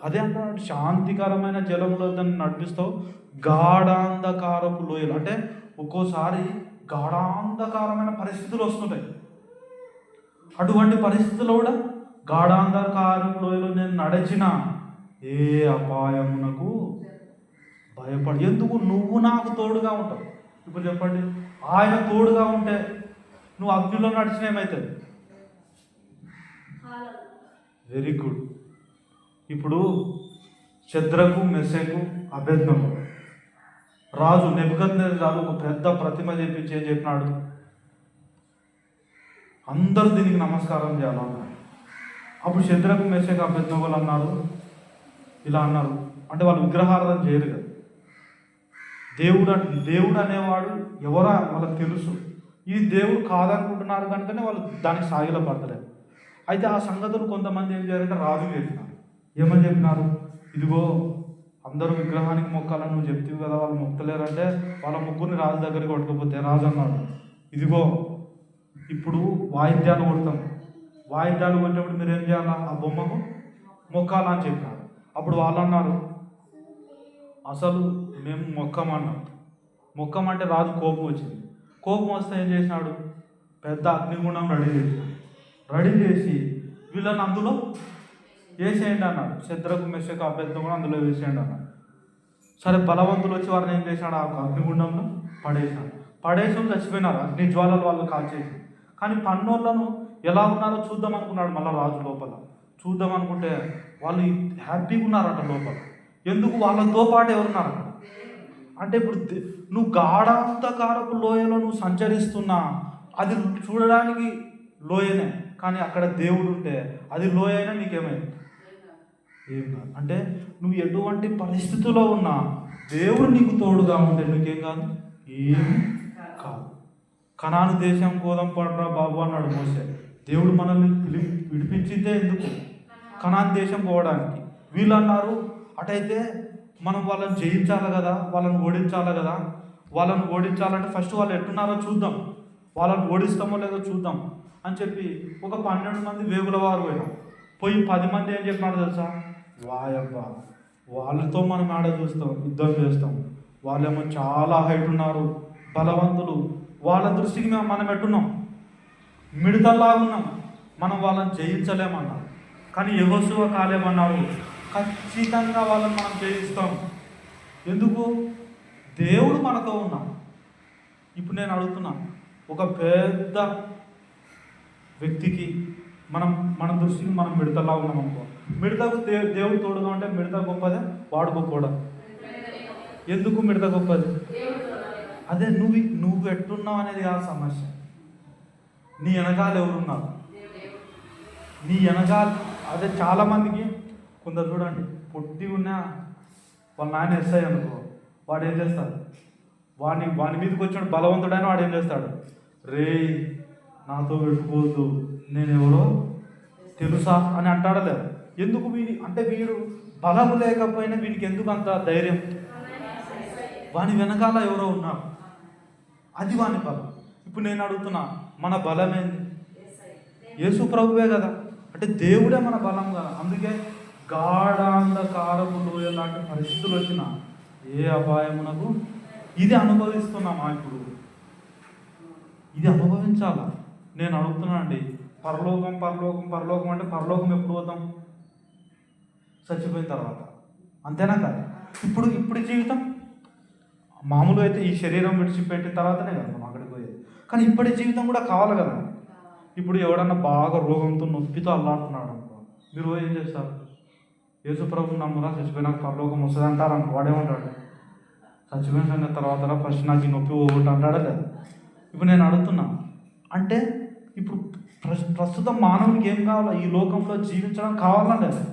అదే అంటున్నాడు, శాంతికరమైన జలములో దాన్ని నడిపిస్తావు, గాఢాంధకారపు లోయలు. అంటే ఒక్కోసారి గాఢాంధకారమైన పరిస్థితులు వస్తుంటాయి. అటువంటి పరిస్థితుల్లో కూడా గాఢాంధకారపు లోయలో నేను నడిచిన ఏ అపాయమునకు భయపడి. ఎందుకు? నువ్వు నాకు తోడుగా ఉంటావు. ఇప్పుడు చెప్పండి, ఆయన తోడుగా ఉంటే నువ్వు అగ్నిలో నడిచిన ఏమవుతుంది? Very good. ఇప్పుడు శద్రకు మెషకు అబేద్నెగో రాజు నెబుకద్నెజరు ఒక పెద్ద ప్రతిమ చేపించి ఏం చెప్పినాడు? అందరూ దీనికి నమస్కారం చేయాలన్నారు. అప్పుడు శద్రకు మెషకు అబేద్నెగోలు అన్నారు, ఇలా అన్నారు, అంటే వాళ్ళు విగ్రహారాధన చేయరు కదా. దేవుడు అనేవాడు ఎవరో వాళ్ళకి తెలుసు. ఇది దేవుడు కాదనుకుంటున్నారు కనుకనే వాళ్ళు దానికి సాగిల పడతలేదు. అయితే ఆ సంగతులు కొంతమంది ఏం చేయాలంటే రాజు చెప్పినారు. ఏమని చెప్పినారు? ఇదిగో అందరూ విగ్రహానికి మొక్కాలని నువ్వు చెప్తావు కదా, వాళ్ళు మొక్కలేరంటే వాళ్ళ ముగ్గురిని రాజు దగ్గరికి కొట్టుకోపోతే రాజు అన్నాడు, ఇదిగో ఇప్పుడు వాయిద్యాలు కొడతాం, వాయిద్యాలు కొట్టేప్పుడు మీరు ఏం చేయాలా? ఆ బొమ్మకు మొక్కాలా అని చెప్పినారు. అప్పుడు వాళ్ళు అన్నారు, అసలు మేము మొక్కమన్నాం. మొక్కమంటే రాజు కోపం వచ్చింది. కోపం వస్తే ఏం చేసినాడు? పెద్ద అగ్నిగుండం రెడీ చేసి వీళ్ళని అందులో వేసేయండి అన్నాడు. శద్రకు మెషకు అభ్యర్థం కూడా అందులో వేసేయండి అన్నాడు. సరే, బలవంతులు వచ్చి వారిని ఏం చేశాడు? ఆ అగ్నిగుండంలో పడేసి చచ్చిపోయినారు. అగ్ని జ్వాలలు వాళ్ళు కాల్చేసి. కానీ పన్నోళ్ళను ఎలా ఉన్నారో చూద్దాం అనుకున్నాడు మళ్ళీ రాజు. లోపల చూద్దాం అనుకుంటే వాళ్ళు హ్యాపీగా ఉన్నారట లోపల. ఎందుకు? వాళ్ళతో పాటు ఎవరున్నారు అంటే, ఇప్పుడు నువ్వు గాఢాంధకారపు లోయలో నువ్వు సంచరిస్తున్నా, అది చూడడానికి లోయనే, కానీ అక్కడ దేవుడు ఉంటే అది లోయ అయినా నీకేమైంది? ఏం కాదు. అంటే నువ్వు ఎటువంటి పరిస్థితుల్లో ఉన్నా దేవుడు నీకు తోడుగా ఉంటే నీకేం కాదు? ఏం కాదు. కనాను దేశం కోదం పడరా బాబు అన్నాడు మోసే. దేవుడు మనల్ని విడిపించిందే ఎందుకు? కనాను దేశం పోవడానికి. వీళ్ళు అన్నారు, అటైతే మనం వాళ్ళని జయించాలి కదా, వాళ్ళని ఓడించాలి కదా. వాళ్ళని ఓడించాలంటే ఫస్ట్ వాళ్ళు ఎట్టున్నారో చూద్దాం, వాళ్ళని ఓడిస్తామో లేదో చూద్దాం అని చెప్పి ఒక 12 మంది వేగుల వారు పోయి 10 మంది ఏం చెప్పినాడు తెలుసా? వాయబ్బా, వాళ్ళతో మనం ఆడ చూస్తాం, యుద్ధం చేస్తాం, వాళ్ళేమో చాలా హైట్ ఉన్నారు, బలవంతులు, వాళ్ళ దృష్టికి మనం ఎట్టున్నాం? మిడతల్లాగున్నాం, మనం వాళ్ళని జయించలేమన్నారు. కానీ యెహోషువ కాలేమన్నారు, ఖచ్చితంగా వాళ్ళని మనం జయిస్తాం. ఎందుకు? దేవుడు మనతో ఉన్నాం. ఇప్పుడు నేను అడుగుతున్నా, ఒక పెద్ద వ్యక్తికి మన దృష్టికి మనం మిడతలా ఉన్నాం అనుకో, మిడతకు దేవుడు తోడుగా ఉంటే మిడత గొప్పదే, వాడు గొప్పడా? ఎందుకు మిడత గొప్పది? అదే నువ్వు ఎట్టున్నావు అనేది ఆ సమస్య. నీ వెనకాల ఎవరున్నారు? నీ వెనకాల అదే చాలామందికి కొందరు చూడండి, పొట్టి ఉన్న వాళ్ళ నాయన ఎస్ఐ అనుకో, వాడు ఏం చేస్తాడు? వాని మీదకి వచ్చిన బలవంతుడైన వాడు ఏం చేస్తాడు? రే, నాతో పెట్టుకోవద్దు, నేనెవరో తెలుసా అని అంటాడలేదు. ఎందుకు? వీడు బలము లేకపోయినా వీడికి ఎందుకు అంత ధైర్యం? వాని వెనకాల ఎవరో ఉన్నారు, అది వాని బలం. ఇప్పుడు నేను అడుగుతున్నా, మన బలం ఏంది? యేసు ప్రభువే కదా. అంటే దేవుడే మన బలం కదా. అందుకే గాఢాంధకారపు లోయ లాంటి పరిస్థితులు వచ్చినా ఏ అపాయమునకు ఇది అనుభవిస్తున్నామా? ఇప్పుడు ఇది అనుభవించాలా? నేను అడుగుతున్నా అండి, పరలోకం అంటే పరలోకం ఎప్పుడు పోతాం? చచ్చిపోయిన తర్వాత, అంతేనా కదా? ఇప్పుడు జీవితం మామూలు అయితే ఈ శరీరం విడిచిపెట్టిన తర్వాతనే కదా మనం అక్కడికి పోయేది. కానీ ఇప్పటి జీవితం కూడా కావాలి కదా. ఇప్పుడు ఎవడన్నా బాగా రోగంతో నొప్పితో అల్లాడుతున్నాడు అనుకో, మీరు ఏం చేస్తారు? యేసు ప్రభువుని నమ్మురా, చచ్చిపోయినాక పరలోకం వస్తుంది అంటారు అనుకో. వాడేమంటాడు? చచ్చిపోయిన తర్వాత ఫస్ట్ నాకు ఈ నొప్పి పోగొట్టు అంటాడా లేదా? ఇప్పుడు నేను అడుగుతున్నా, అంటే ఇప్పుడు ప్రస్తుతం మానవునికి ఏం కావాలా? ఈ లోకంలో జీవించడం కావాలా లేదా?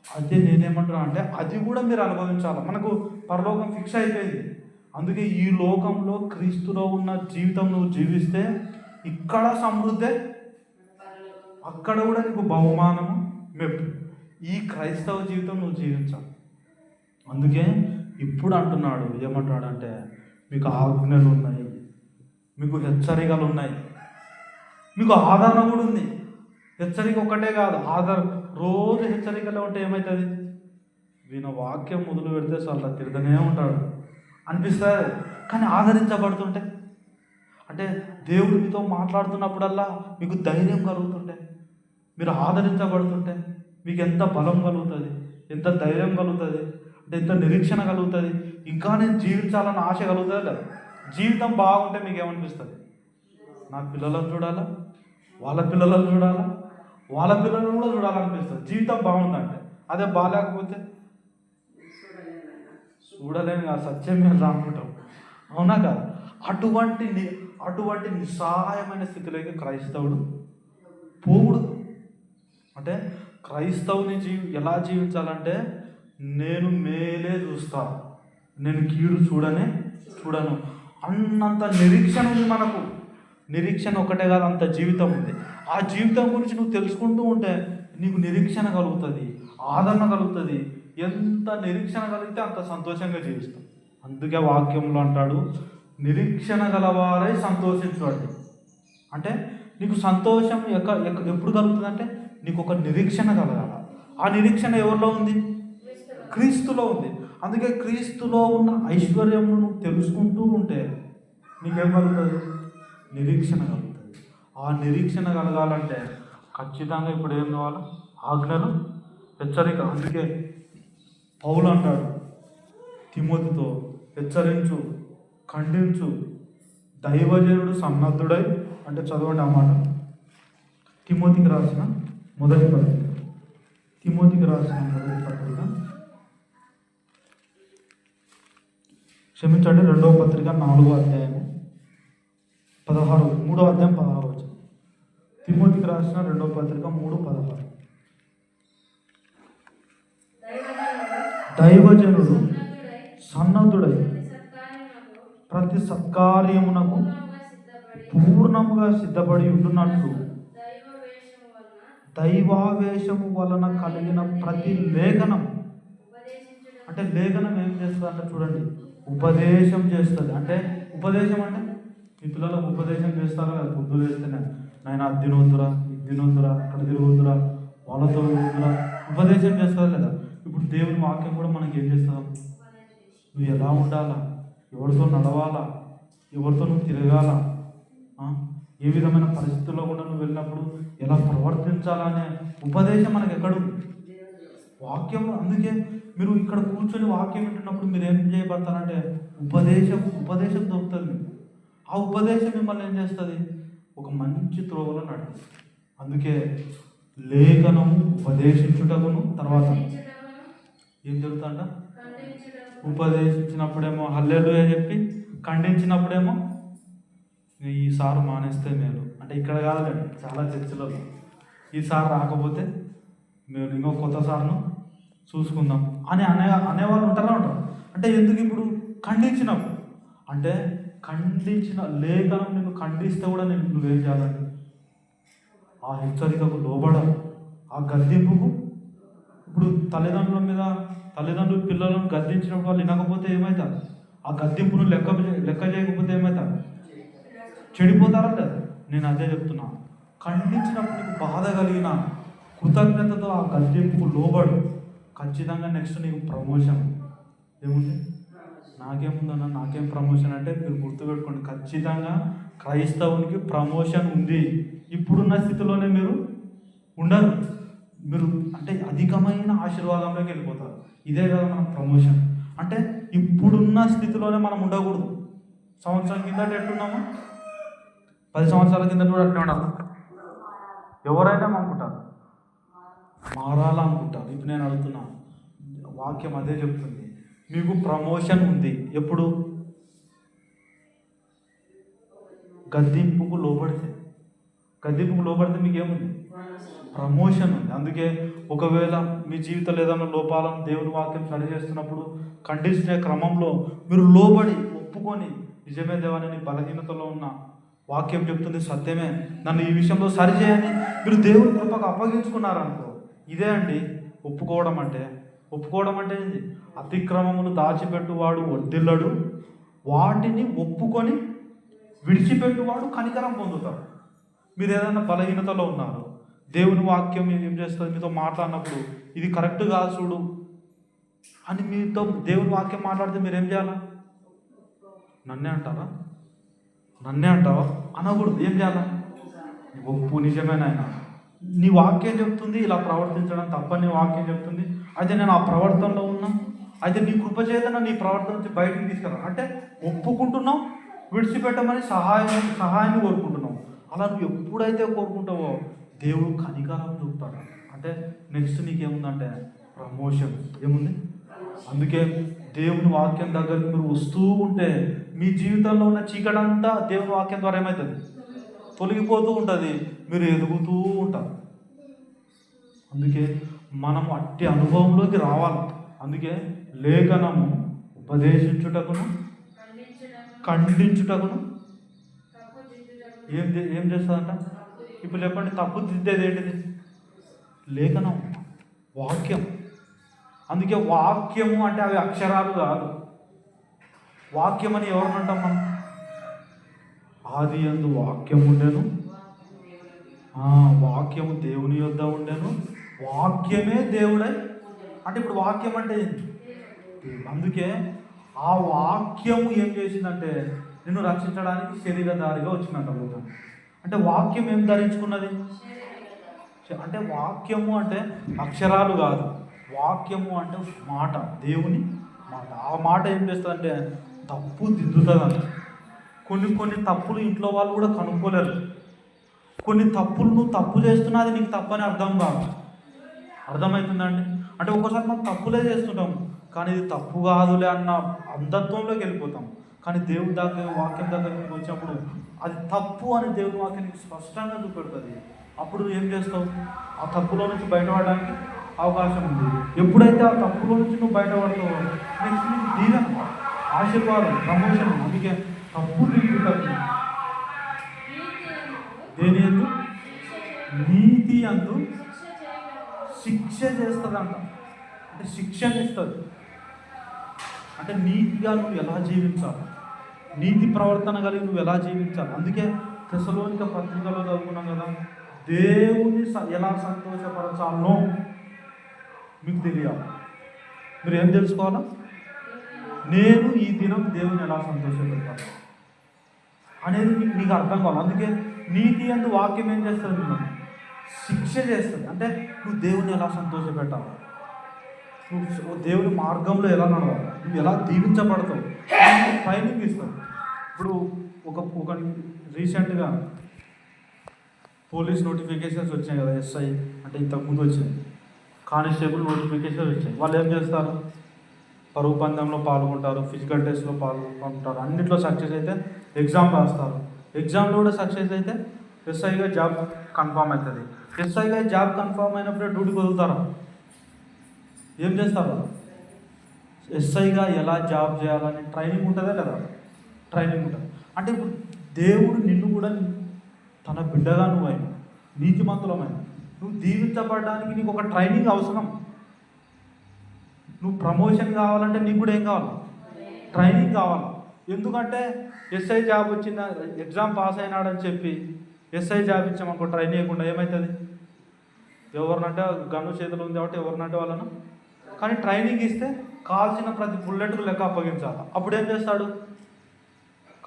అదే నేనేమంటున్నా అంటే, అది కూడా మీరు అనుభవించాలి. మనకు పరలోకం ఫిక్స్ అయిపోయింది. అందుకే ఈ లోకంలో క్రీస్తులో ఉన్న జీవితం నువ్వు జీవిస్తే ఇక్కడ సమృద్ధి, అక్కడ కూడా నీకు బహుమానము, మెప్పు. ఈ క్రైస్తవ జీవితం నువ్వు జీవించాలి. అందుకే ఇప్పుడు అంటున్నాడు, ఏమంటాడు అంటే, మీకు ఆజ్ఞలు ఉన్నాయి, మీకు హెచ్చరికలు ఉన్నాయి, మీకు ఆదరణ కూడా ఉంది. హెచ్చరిక ఒక్కటే కాదు, రోజు హెచ్చరికలో ఉంటే ఏమవుతుంది? వీణ వాక్యం మొదలు పెడితే చాలా తిరగనే ఉంటాడు అనిపిస్తుంది. కానీ ఆదరించబడుతుంటే, అంటే దేవుడు మీతో మాట్లాడుతున్నప్పుడల్లా మీకు ధైర్యం కలుగుతుంటే, మీరు ఆదరించబడుతుంటే మీకు ఎంత బలం కలుగుతుంది, ఎంత ధైర్యం కలుగుతుంది, అంటే ఎంత నిరీక్షణ కలుగుతుంది, ఇంకా నేను జీవించాలన్న ఆశ కలుగుతుంది లేదా? జీవితం బాగుంటే మీకు ఏమనిపిస్తుంది? నా పిల్లలను చూడాలా, వాళ్ళ పిల్లలను చూడాలా, వాళ్ళ పిల్లలను కూడా చూడాలనిపిస్తుంది జీవితం బాగుందంటే. అదే బాగాలేకపోతే చూడలేను కదా, సత్యం మీద రానుకుంటాం, అవునా కదా? అటువంటి నిస్సహాయమైన స్థితిలోకి క్రైస్తవుడు పోకూడదు. అంటే క్రైస్తవుని ఎలా జీవించాలంటే, నేను మేలే చూస్తా, నేను కీడు చూడను అన్నంత నిరీక్షణ ఉంది మనకు. నిరీక్షణ ఒకటే కాదు, అంత జీవితం ఉంది. ఆ జీవితం గురించి నువ్వు తెలుసుకుంటూ ఉంటే నీకు నిరీక్షణ కలుగుతుంది, ఆదరణ కలుగుతుంది. ఎంత నిరీక్షణ కలిగితే అంత సంతోషంగా జీవిస్తాం. అందుకే వాక్యంలో అంటాడు, నిరీక్షణ గలవారై సంతోషించండి. అంటే నీకు సంతోషం ఎప్పుడు కలుగుతుంది అంటే నీకు ఒక నిరీక్షణ కలగాల. ఆ నిరీక్షణ ఎవరిలో ఉంది? క్రీస్తులో ఉంది. అందుకే క్రీస్తులో ఉన్న ఐశ్వర్యమును నువ్వు తెలుసుకుంటూ ఉంటే నీకేం కలుగుతుంది? నిరీక్షణ కలుగుతుంది. ఆ నిరీక్షణ కలగాలంటే ఖచ్చితంగా ఇప్పుడు ఏం కావాలి? ఆజ్ఞలు, హెచ్చరిక. అందుకే పౌలు అంటాడు తిమోతితో, హెచ్చరించు, ఖండించు, దైవజనుడు సన్నద్ధుడై, అంటే చదవండి ఆ మాట. తిమోతికి రాసిన మొదటి పత్రిక, క్షమించండి, 2వ పత్రిక 4వ అధ్యాయము 3వ అధ్యాయం 16 వచనం. తిమోతికి రాసిన 2వ పత్రిక 3:16. దైవజనుడు సన్నద్ధుడై ప్రతి సత్కార్యమునకు పూర్ణముగా సిద్ధపడి ఉండునట్లు దైవావేశము వలన కలిగిన ప్రతి లేఖనం, అంటే లేఖనం ఏం చేస్తుంది అంటే చూడండి, ఉపదేశం చేస్తుంది. అంటే ఉపదేశం అంటే మీ పిల్లలకు ఉపదేశం చేస్తారు కదా, పొద్దులు వేస్తేనే నాయన అది తినొద్దురా, ఇది తినొద్దురా, అక్కడ తిరగొద్దురా, వాళ్ళతో వద్దురా, ఉపదేశం చేస్తారు కదా. ఇప్పుడు దేవుని వాక్యం కూడా మనకి ఏం చేస్తాం? నువ్వు ఎలా ఉండాలా, ఎవరితో నడవాలా, ఎవరితో నువ్వు తిరగాలా, ఏ విధమైన పరిస్థితుల్లో కూడా నువ్వు వెళ్ళినప్పుడు ఎలా ప్రవర్తించాలా అనే ఉపదేశం మనకు ఎక్కడుంది? వాక్యం. అందుకే మీరు ఇక్కడ కూర్చొని వాక్యం వింటున్నప్పుడు మీరు ఏం చేయబడతారంటే ఉపదేశం దొరుకుతుంది. ఆ ఉపదేశం మిమ్మల్ని ఏం చేస్తుంది? ఒక మంచి త్రోవలో నడుస్తుంది. అందుకే లేఖనము ఉపదేశించుటకును, తర్వాత ఏం జరుగుతుందంట? ఉపదేశించినప్పుడేమో హల్లెలూయా చెప్పి, ఖండించినప్పుడేమో ఈసారి మానేస్తే మేలు, అంటే ఇక్కడ కాదులేండి, చాలా చర్చలలో ఈసారి రాకపోతే మేము ఇంకో కొత్త సార్ను చూసుకుందాం అని అనేవాళ్ళు ఉంటారా? అంటే ఎందుకు? ఇప్పుడు ఖండించినప్పుడు, అంటే ఖండించిన లేఖనం నేను ఖండిస్తే కూడా నువ్వేం చేయాలండి? ఆ హెచ్చరికకు లోబడాలి, ఆ గద్దింపుకు. ఇప్పుడు తల్లిదండ్రులు పిల్లలను గద్దించినప్పుడు వాళ్ళు వినకపోతే ఏమవుతారు? ఆ గద్దింపును లెక్క చేయకపోతే ఏమవుతారు? చెడిపోతారా లేదా? నేను అదే చెప్తున్నా. ఖండించినప్పుడు నీకు బాధ కలిగిన కృతజ్ఞతతో ఆ గద్దింపుకు లోబడు, ఖచ్చితంగా నెక్స్ట్ నీకు ప్రమోషన్. ఏముంది? నాకేముందన్నా, నాకేం ప్రమోషన్ అంటే మీరు గుర్తుపెట్టుకోండి, ఖచ్చితంగా క్రైస్తవునికి ప్రమోషన్ ఉంది. ఇప్పుడున్న స్థితిలోనే మీరు ఉండరు, మీరు అంటే అధికమైన ఆశీర్వాదంలోకి వెళ్ళిపోతారు. ఇదే కదా మన ప్రమోషన్. అంటే ఇప్పుడున్న స్థితిలోనే మనం ఉండకూడదు. సంవత్సరం కిందట ఎట్టున్నాము, 10 సంవత్సరాల కింద కూడా అట్లే ఉండాలి. ఎవరైనా అనుకుంటారు మారాలనుకుంటారు. ఇప్పుడు నేను అడుగుతున్నా, వాక్యం అదే చెప్తుంది, మీకు ప్రమోషన్ ఉంది. ఎప్పుడు? గద్దింపుకు లోబడితే మీకు ఏముంది? ప్రమోషన్ ఉంది. అందుకే ఒకవేళ మీ జీవితంలో ఏదైనా లోపాలను దేవుని వాక్యం సరి చేస్తున్నప్పుడు ఖండించే క్రమంలో మీరు లోబడి ఒప్పుకొని, నిజమే దేవాని నీ బలహీనతలో ఉన్న వాక్యం చెప్తుంది సత్యమే, నన్ను ఈ విషయంలో సరిచేయని మీరు దేవుని కృపకు అప్పగించుకున్నారనుకో, ఇదే అండి ఒప్పుకోవడం అంటే. ఒప్పుకోవడం అంటే ఏంటి? అతిక్రమములు దాచిపెట్టువాడు వర్ధిల్లడు, వాటిని ఒప్పుకొని విడిచిపెట్టువాడు కనికరం పొందుతాడు. మీరు ఏదైనా బలహీనతలో ఉన్నారు, దేవుని వాక్యం ఏం చేస్తుంది? మీతో మాట్లాడినప్పుడు ఇది కరెక్ట్ కాదు చూడు అని మీతో దేవుని వాక్యం మాట్లాడితే మీరు ఏం చేయాలా? నన్నే అంటావా అనకూడదు. ఏం చేయాలా? ఒప్పు, నిజమేనాయన నీ వాక్యం చెప్తుంది ఇలా ప్రవర్తించడం తప్పని వాక్యం చెప్తుంది, అయితే నేను ఆ ప్రవర్తనలో ఉన్నా, అయితే నీ కృప చేత నీ ప్రవర్తన నుంచి బయటికి తీసుకురా అంటే ఒప్పుకుంటున్నావు, విడిచిపెట్టమని సహాయాన్ని కోరుకుంటున్నావు. అలా నువ్వు ఎప్పుడైతే కోరుకుంటావో దేవుడు కనికరం చూపుతాడు. అంటే నెక్స్ట్ నీకేముందంటే ప్రమోషన్. ఏముంది? అందుకే దేవుని వాక్యం దగ్గరికి మీరు వస్తూ ఉంటే మీ జీవితంలో ఉన్న చీకటంతా దేవుని వాక్యం ద్వారా ఏమవుతుంది? తొలగిపోతూ ఉంటుంది, మీరు ఎదుగుతూ ఉంటారు. అందుకే మనం అట్టి అనుభవంలోకి రావాలి. అందుకే లేఖనము ఉపదేశించుటకును, ఖండించుటకును ఏం చేస్తుందంట? ఇప్పుడు చెప్పండి, తప్పు దిద్దేది ఏంటిది? లేఖనం, వాక్యం. అందుకే వాక్యము అంటే అవి అక్షరాలు కాదు. వాక్యం అని ఎవరిని అంటాం మనం? ఆది యందు వాక్యం ఉండెను, వాక్యము దేవుని యొద్ద ఉండెను, వాక్యమే దేవుడై. అంటే ఇప్పుడు వాక్యం అంటే ఏంటి? అందుకే ఆ వాక్యము ఏం చేసిందంటే నిన్ను రక్షించడానికి శరీరధారిగా వచ్చిందంట లోకం. అంటే వాక్యం ఏం ధరించుకున్నది అంటే వాక్యము అంటే అక్షరాలు కాదు, వాక్యము అంటే మాట, దేవుని మాట. ఆ మాట ఏం చేస్తుందంటే తప్పు దిద్దుతుందంట. కొన్ని తప్పులు ఇంట్లో వాళ్ళు కూడా కనుక్కోలేరు. కొన్ని తప్పులు నువ్వు తప్పు చేస్తున్నది నీకు తప్పని అర్థం కాదు. అర్థమవుతుందండి? అంటే ఒక్కోసారి మనం తప్పులే చేస్తుంటాము, కానీ ఇది తప్పు కాదులే అన్న అంధత్వంలోకి వెళ్ళిపోతాం. కానీ దేవుడి దగ్గర వాక్యం దగ్గరికి వచ్చినప్పుడు అది తప్పు అని దేవుడి వాక్యం నీకు స్పష్టంగా చూపెడుతుంది. అప్పుడు ఏం చేస్తావు? ఆ తప్పులో నుంచి బయటపడడానికి అవకాశం ఉంది. ఎప్పుడైతే ఆ తప్పులో నుంచి నువ్వు బయటపడతావో నెక్స్ట్ నీకు దీవెన, ఆశీర్వాదం, ప్రమోషన్. అందుకే తప్పు దిద్దుతుంది. దేని అందు? నీతి అందు శిక్ష చేస్తుందంట. అంటే శిక్షణ ఇస్తుంది. అంటే నీతిగా నువ్వు ఎలా జీవించాలి, నీతి ప్రవర్తన కలిగి నువ్వు ఎలా జీవించాలి. అందుకే తెస్సలోనిక పత్రికలో చదువుకున్నాం కదా, దేవుని ఎలా సంతోషపరచాలో మీకు తెలియాలి. మీరు ఏం తెలుసుకోవాలా? నేను ఈ దినం దేవుని ఎలా సంతోషపెడతాను అనేది నీకు అర్థం కావాలి. అందుకే నీతి అందు వాక్యం ఏం చేస్తుంది? మిమ్మల్ని శిక్ష చేస్తుంది. అంటే నువ్వు దేవుని ఎలా సంతోషపెట్టాలి, నువ్వు దేవుని మార్గంలో ఎలా నడవాలి, నువ్వు ఎలా దీవించబడతావు, ట్రైనింగ్ ఇస్తావు. ఇప్పుడు ఒక రీసెంట్గా పోలీస్ నోటిఫికేషన్స్ వచ్చాయి కదా, ఎస్ఐ అంటే ఇంతకుముందు వచ్చింది, కానిస్టేబుల్ నోటిఫికేషన్స్ వచ్చాయి. వాళ్ళు ఏం చేస్తారు? పరుగు పందెంలో పాల్గొంటారు, ఫిజికల్ టెస్ట్లో పాల్గొంటారు, అన్నింటిలో సక్సెస్ అయితే ఎగ్జామ్ రాస్తారు. ఎగ్జామ్లో కూడా సక్సెస్ అయితే ఎస్ఐగా జాబ్ కన్ఫామ్ అవుతుంది. ఎస్ఐగా జాబ్ కన్ఫామ్ అయినప్పుడే డ్యూటీకి వదులుతారు. ఏం చేస్తారు? ఎస్ఐగా ఎలా జాబ్ చేయాలని ట్రైనింగ్ ఉంటుందా లేదా? ట్రైనింగ్ ఉంటుంది. అంటే ఇప్పుడు దేవుడు నిన్ను కూడా తన బిడ్డగా నువ్వైనా, నీతిమంతులమైన నువ్వు దీవించబడడానికి నీకు ఒక ట్రైనింగ్ అవసరం. నువ్వు ప్రమోషన్ కావాలంటే నీకు కూడా ఏం కావాలి? ట్రైనింగ్ కావాలి. ఎందుకంటే ఎస్ఐ జాబ్ వచ్చిందా, ఎగ్జామ్ పాస్ అయినాడని చెప్పి ఎస్ఐ జాబ్ ఇచ్చామనుకో, ట్రైనింగ్ ఇవ్వకుండా ఏమవుతుంది? ఎవరినంటే గన్ను చేతులు ఉంది కాబట్టి ఎవరినంటే వాళ్ళను. కానీ ట్రైనింగ్ ఇస్తే కాల్చిన ప్రతి బుల్లెట్కు లెక్క అప్పగించాలి. అప్పుడు ఏం చేస్తాడు?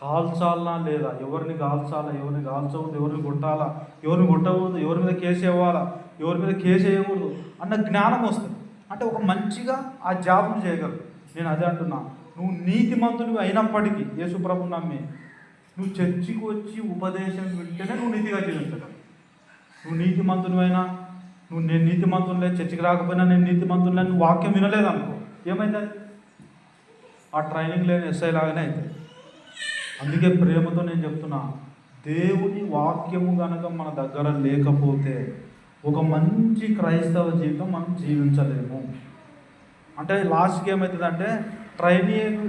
కాల్చాలా లేదా, ఎవరిని కాల్చాలా, ఎవరిని కాల్చకూడదు, ఎవరిని కొట్టాలా, ఎవరిని కొట్టకూడదు, ఎవరి మీద కేసు ఇవ్వాలా, ఎవరి మీద కేసు వేయకూడదు అన్న జ్ఞానం వస్తుంది. అంటే ఒక మంచిగా ఆ జాబ్ను చేయగలరు. నేను అదే అంటున్నా, నువ్వు నీతిమంతునివి అయినప్పటికీ యేసుప్రభుని నమ్మి నువ్వు చర్చికి వచ్చి ఉపదేశం వింటేనే నువ్వు నీతిగా జీవించగలవు. నువ్వు నీతిమంతునివైనా, నేను నీతిమంతునిలే, చర్చికి రాకపోయినా నేను నీతిమంతునిలే, నువ్వు వాక్యం వినలేదనుకో, ఏమవుతుంది? ఆ ట్రైనింగ్ లేని ఎస్ఐ లాగానే అవుతుంది. అందుకే ప్రేమతో నేను చెప్తున్నా, దేవుని వాక్యము కనుక మన దగ్గర లేకపోతే ఒక మంచి క్రైస్తవ జీవితం మనం జీవించలేము. అంటే లాస్ట్కి ఏమవుతుందంటే ట్రైనింగ్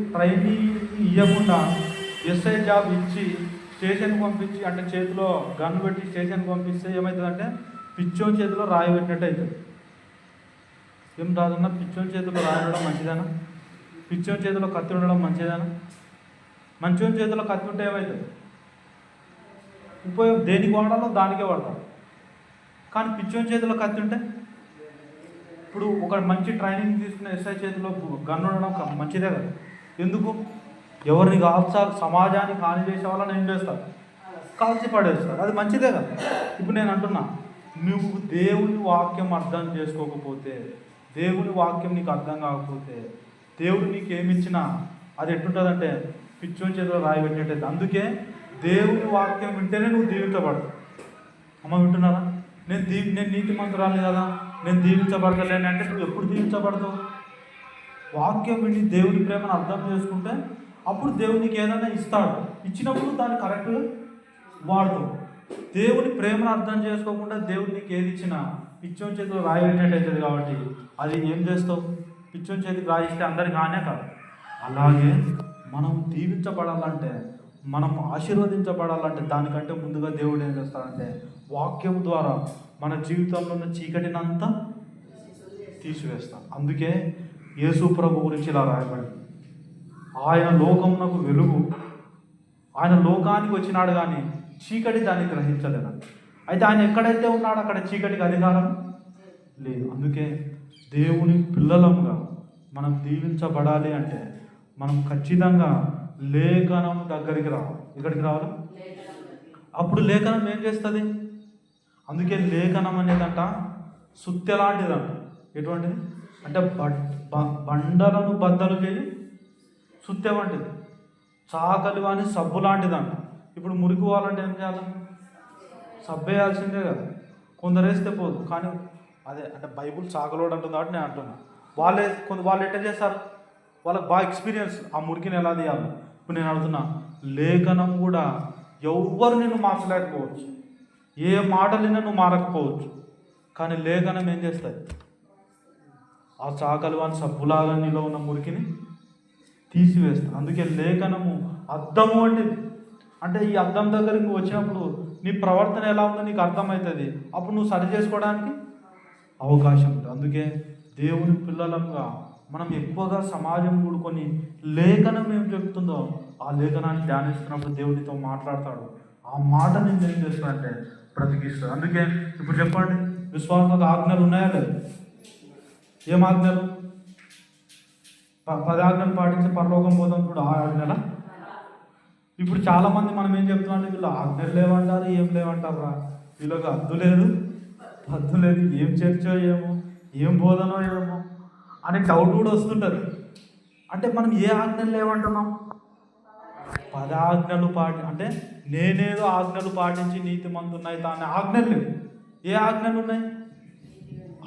ఇవ్వకుండా ఎస్ఐ జాబ్ ఇచ్చి స్టేషన్కి పంపించి, అంటే చేతిలో గన్ పెట్టి స్టేషన్కి పంపిస్తే ఏమవుతుందంటే పిచ్చోని చేతిలో రాయి పెట్టినట్టు అవుతుంది. ఏం రాదన్నా, పిచ్చోని చేతిలో రాయి ఉండడం మంచిదేనా? పిచ్చోని చేతిలో కత్తి ఉండడం మంచిదేనా? మంచోని చేతిలో కత్తి ఉంటే ఏమవుతుంది? ఉపయోగం దేనికి వాడాలో దానికే వాడతారు. కానీ పిచ్చోని చేతిలో కత్తి ఉంటే, ఇప్పుడు ఒక మంచి ట్రైనింగ్ తీసుకున్న ఎస్ఐ చేతిలో గన్ ఉండడం మంచిదే కదా. ఎందుకు? ఎవరిని కాల్చాలి, సమాజానికి హాని చేసే వాళ్ళని ఏం చేస్తారు? కాల్చి పడేస్తారు. అది మంచిదే కదా. ఇప్పుడు నేను అంటున్నా, నువ్వు దేవుని వాక్యం అర్థం చేసుకోకపోతే, దేవుని వాక్యం నీకు అర్థం కాకపోతే, దేవుడు నీకు ఏమిచ్చినా అది ఎట్టుంటుందంటే పిచ్చోని చేతిలో రాయి పెట్టినట్టయితే. అందుకే దేవుని వాక్యం వింటేనే నువ్వు దీవించబడతావు. అమ్మ వింటున్నారా? నేను నీతిమంతురాలి కదా, నేను దీవించబడతలేను అంటే నువ్వు ఎప్పుడు దీవించబడతావు? వాక్యం విని దేవుని ప్రేమను అర్థం చేసుకుంటే అప్పుడు దేవునికి ఏదైనా ఇస్తాడు. ఇచ్చినప్పుడు దాన్ని కరెక్ట్గా వాడతావు. దేవుని ప్రేమను అర్థం చేసుకోకుండా దేవుడు నీకు ఏది ఇచ్చినా పిచ్చోని చేతిలో రాయి పెట్టినట్టు అవుతుంది. కాబట్టి అది ఏం చేస్తావు? పిచ్చోని చేతికి రాయిస్తే అందరికి హానే కాదు. అలాగే మనం దీవించబడాలంటే, మనం ఆశీర్వదించబడాలంటే దానికంటే ముందుగా దేవుడు ఏం చేస్తాడంటే వాక్యం ద్వారా మన జీవితంలో ఉన్న చీకటినంతా తీసివేస్తాం. అందుకే యేసు ప్రభు గురించి ఇలా రాయబడింది, ఆయన లోకమునకు వెలుగు, ఆయన లోకానికి వచ్చినాడు కానీ చీకటి దాన్ని గ్రహించలేదంట. అయితే ఆయన ఎక్కడైతే ఉన్నాడో అక్కడ చీకటికి అధికారం లేదు. అందుకే దేవుని పిల్లలంగా మనం దీవించబడాలి అంటే మనం ఖచ్చితంగా లేఖనం దగ్గరికి రావాలి. ఇక్కడికి రావాలి. అప్పుడు లేఖనం ఏం చేస్తుంది? అందుకే లేఖనం అనేదంట సుత్తె లాంటిదంట. ఎటువంటిది అంటే బండలను బద్దలు చేయి సుత్తె వంటిది, చాకలి అని సబ్బు లాంటిదంట. ఇప్పుడు మురికి పోవాలంటే ఏం చేయాలి? సబ్బు వేయాల్సిందే కదా. కొందరు వేస్తే పోదు. కానీ అదే అంటే బైబుల్ చాకలోడు అంటుంది కాబట్టి నేను అంటున్నా. వాళ్ళు ఎట్లా చేస్తారు? వాళ్ళకి బాగా ఎక్స్పీరియన్స్ ఆ మురికిని ఎలా తీయాలి. ఇప్పుడు నేను అడుగుతున్నా, లేఖనం కూడా ఎవ్వరు నిన్ను మార్చలేకపోవచ్చు, ఏ మాటలు నువ్వు మారకపోవచ్చు, కానీ లేఖనం ఏం చేస్తుంది? ఆ చాకలు అని సబ్బులాగా నీలో ఉన్న మురికిని తీసివేస్తుంది. అందుకే లేఖనము అద్దము అంటే ఈ అద్దం దగ్గరికి నువ్వు వచ్చినప్పుడు నీ ప్రవర్తన ఎలా ఉందో నీకు అర్థమవుతుంది. అప్పుడు నువ్వు సరి చేసుకోవడానికి అవకాశం ఉంటుంది. అందుకే దేవుని పిల్లలంగా మనం ఎక్కువగా సమాజం కూడుకొని లేఖనం ఏం చెప్తుందో ఆ లేఖనాన్ని ధ్యానిస్తున్నప్పుడు దేవుడితో మాట్లాడతాడు. ఆ మాట నేను ఏం చేస్తానంటే బ్రతికిస్తాడు. అందుకే ఇప్పుడు చెప్పండి, విశ్వాస ఆజ్ఞలు ఉన్నాయా లేదు? ఏం ఆజ్ఞలు? 10 ఆజ్ఞలు పాటించి పరలోకం పోతాం చూడు, ఆ ఆజ్ఞల. ఇప్పుడు చాలామంది మనం ఏం చెప్తున్నాం అంటే వీళ్ళు ఆజ్ఞలు లేవంటారు, ఏం లేవంటారు రా, వీళ్ళకి అద్దు లేదు పద్దు లేదు, ఏం చర్చో ఏమో, ఏం బోధనో ఏమో అని డౌట్ కూడా వస్తుంటుంది. అంటే మనం ఏ ఆజ్ఞలు లేవంటున్నాం? 10 ఆజ్ఞలు అంటే నేనేదో ఆజ్ఞలు పాటించి నీతిమంతున్నాయి తానే ఆజ్ఞలు లేవు. ఏ ఆజ్ఞలు ఉన్నాయి?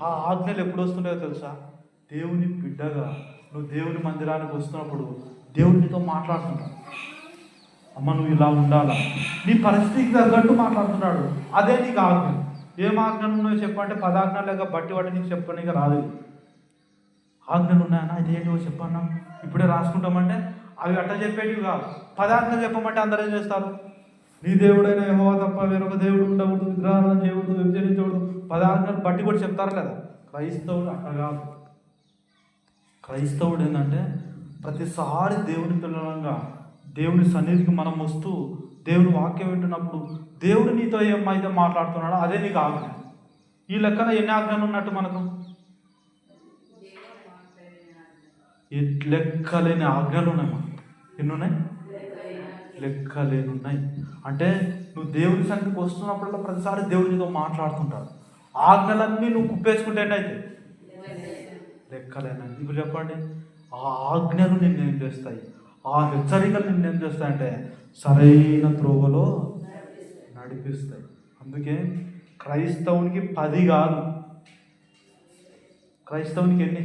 ఆ ఆజ్ఞలు ఎప్పుడు వస్తుంటాయో తెలుసా? దేవుని బిడ్డగా నువ్వు దేవుని మందిరానికి వస్తున్నప్పుడు దేవునితో మాట్లాడుతున్నాడు. అమ్మ నువ్వు ఇలా ఉండాలా, నీ పరిస్థితికి తగ్గట్టు మాట్లాడుతున్నాడు. అదే నీకు ఆజ్ఞ. ఏం ఆజ్ఞలు ఉన్నాయో చెప్పంటే 10 ఆజ్ఞలు లేక బట్టి వాటి నీకు చెప్పడానికి రాదు. ఆజ్ఞలు ఉన్నాయన్నా, ఇదేంటివో చెప్పన్నా, ఇప్పుడే రాసుకుంటామంటే అవి అట్ట చెప్పేటివి కాదు. 10 ఆజ్ఞలు చెప్పమంటే అందరూ ఏం చేస్తారు? నీ దేవుడైన యెహోవా తప్ప వేరొక దేవుడు ఉండకూడదు, విగ్రహాలను చేయకూడదు, వ్యభిచరించకూడదు, 10 ఆజ్ఞలు బట్టి కూడా చెప్తారు కదా. క్రైస్తవుడు అట్లా కాదు. క్రైస్తవుడు ఏంటంటే ప్రతిసారి దేవుని పిల్లలంగా దేవుని సన్నిధికి మనం వస్తూ దేవుని వాక్యం వింటున్నప్పుడు దేవుడు నీతో ఏమైతే మాట్లాడుతున్నాడో అదే నీకు ఆజ్ఞ. ఈ లెక్కన ఎన్ని ఆజ్ఞలు ఉన్నట్టు మనకు? లెక్కలేని ఆజ్ఞలు ఉన్నాయి మనకు. ఎన్ని ఉన్నాయి? లెక్కలేని ఉన్నాయి. అంటే నువ్వు దేవుని సన్నిధికి వస్తున్నప్పుడల్లా ప్రతిసారి దేవుడు నీతో మాట్లాడుతుంటాడు. ఆజ్ఞలన్నీ నువ్వు కుప్పేసుకుంటే అయితే లెక్కలేనండి. ఇప్పుడు చెప్పండి, ఆ ఆజ్ఞలు నిన్నేం చేస్తాయి? ఆ హెచ్చరికలు నిన్నేం చేస్తాయంటే సరైన త్రోవలో నడిపిస్తాయి. అందుకే క్రైస్తవునికి 10 కాదు, క్రైస్తవునికి ఎన్ని?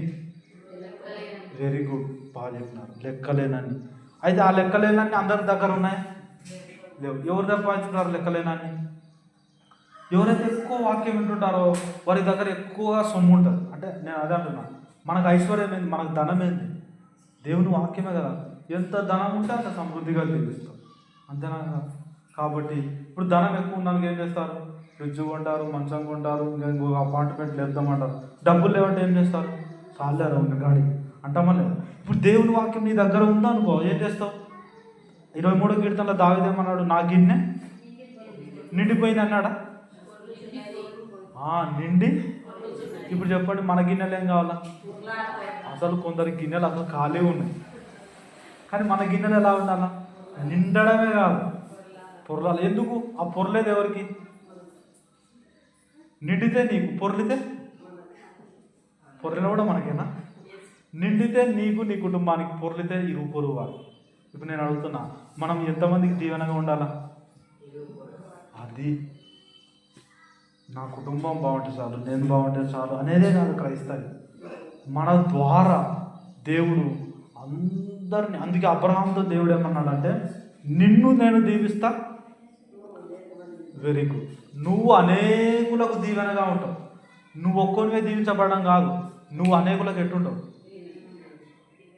వెరీ గుడ్, బాగా చెప్పినారు, లెక్కలేనని. అయితే ఆ లెక్కలేనని అందరి దగ్గర ఉన్నాయి లేవు. ఎవరు సంపాదించుకున్నారు లెక్కలేనని? ఎవరైతే ఎక్కువ వాక్యం వింటుంటారో వారి దగ్గర ఎక్కువగా సొమ్ము ఉంటుంది. అంటే నేను అదే అంటున్నాను, మనకు ఐశ్వర్యం ఏంది, మనకు ధనం ఏంది? దేవుని వాక్యమే కదా. ఎంత ధనం ఉంటే అంత సమృద్ధిగా జీవిస్తాం, అంతేనా? కాబట్టి ఇప్పుడు ధనం ఎక్కువ ఉన్నందుకు ఏం చేస్తారు? ఫ్రిడ్జ్ కొంటారు, మంచం కొంటారు, ఇంకా అపార్ట్మెంట్లు వేద్దామంటారు. డబ్బులు లేవంటే ఏం చేస్తారు? చాలేరు ఉన్న గాడి అంటామా లేదు? ఇప్పుడు దేవుని వాక్యం నీ దగ్గర ఉందనుకో, ఏం చేస్తావు? 23వ కీర్తనలో దావీదేమన్నాడు? నా గిన్నె నిండిపోయింది అన్నాడా? నిండి. ఇప్పుడు చెప్పండి, మన గిన్నెలు ఏం కావాలా? అసలు కొందరి గిన్నెలు అసలు ఖాళీ ఉన్నాయి. కానీ మన గిన్నెలు ఎలా ఉండాలా? నిండడమే కాదు, పొర్లాలి. ఎందుకు? ఆ పొర్లేదు ఎవరికి? నిండితే నీకు, పొర్లితే పొర్లిన కూడా మనకేనా? నిండితే నీకు, నీ కుటుంబానికి, పొర్లితే ఇరుగు పొరుగు వాళ్ళు. ఇప్పుడు నేను అడుగుతున్నా, మనం ఎంతమందికి దీవెనగా ఉండాలా? అది నా కుటుంబం బాగుంటే చాలు, నేను బాగుంటే చాలు అనేదే కాదు క్రైస్తవం. మన ద్వారా దేవుడు అందరినీ, అందుకే అబ్రహాంతో దేవుడు ఏమన్నాడంటే నిన్ను నేను దీవిస్తా. Very good. నువ్వు అనేకులకు దీవెనగా ఉంటావు. నువ్వు ఒక్కరివే దీవించబడడం కాదు, నువ్వు అనేకులకు ఎట్టుంటావు.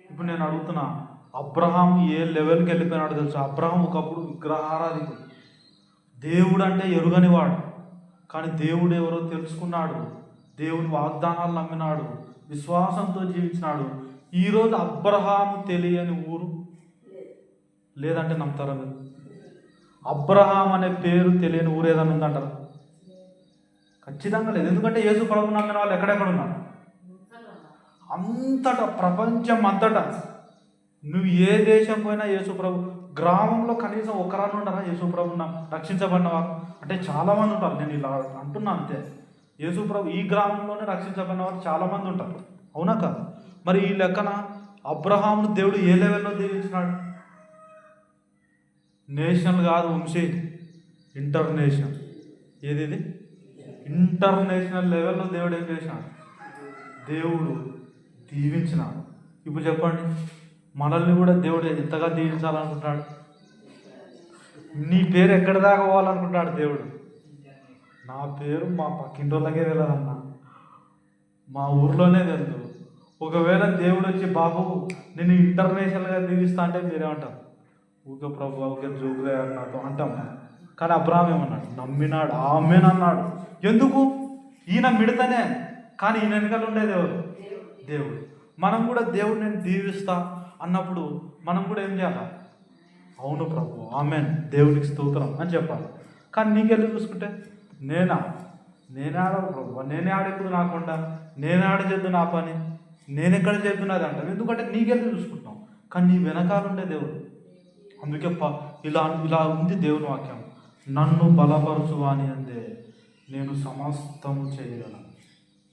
ఇప్పుడు నేను అడుగుతున్నా, అబ్రహాం ఏ లెవెల్కి వెళ్ళిపోయినాడో తెలుసా? అబ్రహాం ఒకప్పుడు విగ్రహారాధికుడు, దేవుడు అంటే ఎరుగనివాడు. కానీ దేవుడు ఎవరో తెలుసుకున్నాడు, దేవుని వాగ్దానాలు నమ్మినాడు, విశ్వాసంతో జీవించినాడు. ఈరోజు అబ్రహాము తెలియని ఊరు లేదంటే నమ్ముతారా మీరు? అబ్రహాం అనే పేరు తెలియని ఊరు ఏదైనా ఉందంటారా? ఖచ్చితంగా లేదు. ఎందుకంటే యేసు ప్రభు నమ్మిన వాళ్ళు ఎక్కడెక్కడ ఉన్నారు? అంతటా, ప్రపంచం అంతటా. నువ్వు ఏ దేశం పోయినా యేసు ప్రభు, గ్రామంలో కనీసం ఒకరాలు ఉండరా యేసు ప్రభు రక్షించబడిన వారు? అంటే చాలామంది ఉంటారు. నేను ఇలా అంటున్నా అంతే. యేసు ప్రభు ఈ గ్రామంలోనే రక్షించబడిన వారు చాలామంది ఉంటారు, అవునా కాదు? మరి ఈ లెక్కన అబ్రహామును దేవుడు ఏ లెవెల్లో దీవించినాడు? నేషనల్ కాదు వంశీ, ఇంటర్నేషనల్. ఏది ఇది? ఇంటర్నేషనల్ లెవెల్లో దేవుడు ఏం చేసినాడు? దేవుడు దీవించినాడు. ఇప్పుడు చెప్పండి, మనల్ని కూడా దేవుడు ఎంతగా దీవించాలనుకుంటున్నాడు? నీ పేరు ఎక్కడి దాకా పోవాలనుకుంటున్నాడు దేవుడు? నా పేరు మా పక్కింటోళ్ళకే వెళ్ళదన్నా, మా ఊర్లోనే తెలుసు. ఒకవేళ దేవుడు వచ్చి బాబు నేను ఇంటర్నేషనల్గా దీవిస్తా అంటే మీరేమంటారు? ఊకే ప్రభు ఊకే జోగులే నాతో అంటాం. కానీ అబ్రాహాం ఏమన్నాడు? నమ్మినాడు, ఆమెనన్నాడు. ఎందుకు? ఈయన మిడతనే, కానీ ఈయన వెనకాల ఉండేది ఎవరు? దేవుడు. మనం కూడా దేవుడు నేను దీవిస్తా అన్నప్పుడు మనం కూడా ఏం చేయాలి? అవును ప్రభు, ఆమెన్, దేవుడికి స్తోత్రం అని చెప్పాలి. కానీ నీకెళ్ళి చూసుకుంటే నేనే ఆడవు ప్రభు, నేనే ఆడెప్పుడు నాకుండా, నేనే ఆడ చేద్దు నా పని, నేనెక్కడ చేద్దున్నది అంటావు. ఎందుకంటే నీకెళ్ళి చూసుకుంటాం, కానీ నీ వెనకాల ఉండే దేవుడు. అందుకే ఇలా ఉంది దేవుని వాక్యం, నన్ను బలపరచువాని అందే నేను సమస్తము చేయగలను.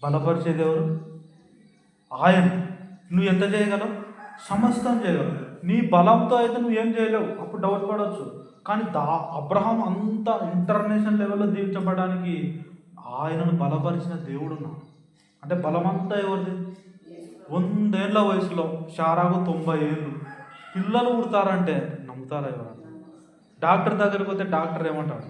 బలపరిచేది ఎవరు? ఆయన. నువ్వు ఎంత చేయగలవు? సమస్తం చేయగలవు. నీ బలంతో అయితే నువ్వేం చేయలేవు, అప్పుడు డౌట్ పడవచ్చు. కానీ అబ్రహాం అంత ఇంటర్నేషనల్ లెవెల్లో దీవించబడడానికి ఆయనను బలపరిచిన దేవుడున్నా. అంటే బలమంతా ఎవరిది? 100 ఏళ్ళ వయసులో షారాకు 90 ఏళ్ళు పిల్లలు పుడతారంటే నమ్ముతారా ఎవరన్నా? డాక్టర్ దగ్గరికి పోతే డాక్టర్ ఏమంటాడు?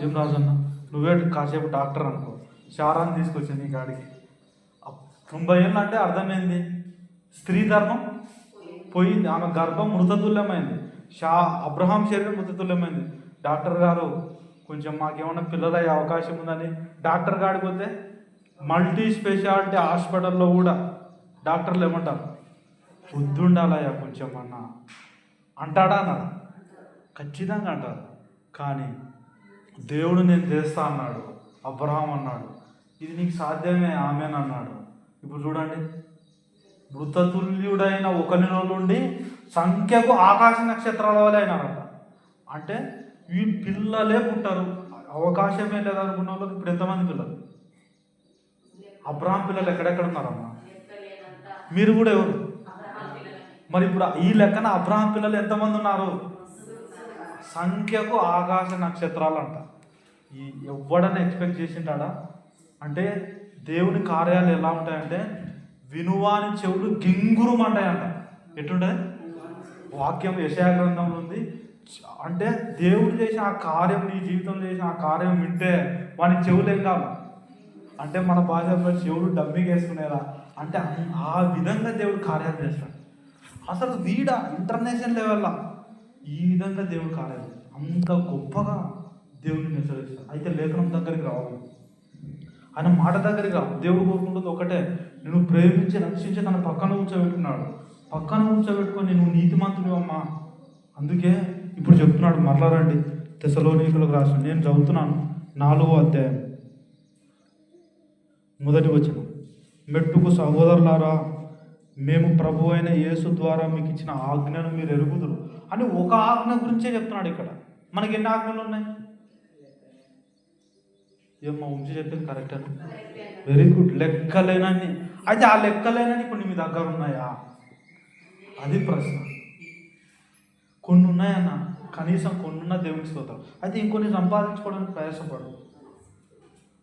ఏం రాజన్న నువ్వే కాసేపు డాక్టర్ అనుకో, షారాన్ని తీసుకొచ్చి నీ కాడికి. 90 ఏళ్ళు అంటే అర్థమైంది, స్త్రీ ధర్మం పోయింది, ఆమె గర్భం మృతతుల్యమైంది, అబ్రహాం శరీరం మృతతుల్యమైంది. డాక్టర్ గారు కొంచెం మాకేమన్నా పిల్లలయ్యే అవకాశం ఉందని డాక్టర్ గాడికి పోతే మల్టీ స్పెషాలిటీ హాస్పిటల్లో కూడా డాక్టర్లు ఏమంటారు? బుద్ధి ఉండాలయ్యా కొంచెం అన్నా అంటాడా? అన్నాడు, ఖచ్చితంగా అంటారు. కానీ దేవుడు నేను చేస్తా అన్నాడు, అబ్రహాం అన్నాడు, ఇది నీకు సాధ్యమే, ఆమెన్ అన్నాడు. ఇప్పుడు చూడండి, మృతతుల్యుడైన ఒకరిలో నుండి సంఖ్యకు ఆకాశ నక్షత్రాల వల్ల అయినారంట. అంటే ఈ పిల్లలే పుట్టారు, అవకాశమే లేదనుకున్న వాళ్ళకి ఇప్పుడు ఎంతమంది పిల్లలు? అబ్రహాం పిల్లలు ఎక్కడెక్కడ ఉన్నారమ్మా? మీరు కూడా ఎవరు? మరి ఇప్పుడు ఈ లెక్కన అబ్రహాం పిల్లలు ఎంతమంది ఉన్నారు? సంఖ్యకు ఆకాశ నక్షత్రాలు అంట. ఎవడన్నా ఎక్స్పెక్ట్ చేసింటాడా? అంటే దేవుని కార్యాలు ఎలా ఉంటాయంటే వినువాని చెవులు గింగురుమంటాయంట. ఎట్లుంటుంది? వాక్యం యెషయా గ్రంథంలో ఉంది. అంటే దేవుడు చేసిన ఆ కార్యం, నీ జీవితంలో చేసిన ఆ కార్యం వింటే వాని చెవులు ఏం కావాలి అంటే మన భాషలో చెవులు డబ్బింగ్ వేసుకునేలా అంటే ఆ విధంగా దేవుడు కార్యాలు చేస్తాడు. అసలు ఇంటర్నేషనల్ లెవెల్లో ఈ విధంగా దేవుడు కార్యాలు అంత గొప్పగా దేవుడిని హెచ్చరిస్తాడు. అయితే లేఖనం దగ్గరికి రావాలి, ఆయన మాట దగ్గరికి రా. దేవుడు కోరుకుంటుంది ఒకటే, నేను ప్రేమించి రక్షించి తన పక్కన కూర్చోబెట్టుకున్నాడు. పక్కన కూర్చోబెట్టుకొని నువ్వు నీతిమంతుడు అమ్మా. అందుకే ఇప్పుడు చెప్తున్నాడు, మరలా రండి తెస్సలోనికీయులకు రాసిన, నేను చదువుతున్నాను 4వ అధ్యాయం 1వ వచనం. మెట్టుకు సహోదరులారా, మేము ప్రభు అయిన యేసు ద్వారా మీకు ఇచ్చిన ఆజ్ఞను మీరు ఎరుగుదురు అని ఒక ఆజ్ఞ గురించే చెప్తున్నాడు. ఇక్కడ మనకి ఎన్ని ఆజ్ఞలు ఉన్నాయి? ఏమో ఉంచి చెప్పింది కరెక్ట్ అని, వెరీ గుడ్. లెక్కలేనని. అయితే ఆ లెక్కలేనని ఇప్పుడు మీ దగ్గర ఉన్నాయా? అది ప్రశ్న. కొన్ని ఉన్నాయన్న, కనీసం కొన్ని ఉన్న దేవునికి స్తోత్రం. అయితే ఇంకొన్ని సంపాదించుకోవడానికి ప్రయాసపడు.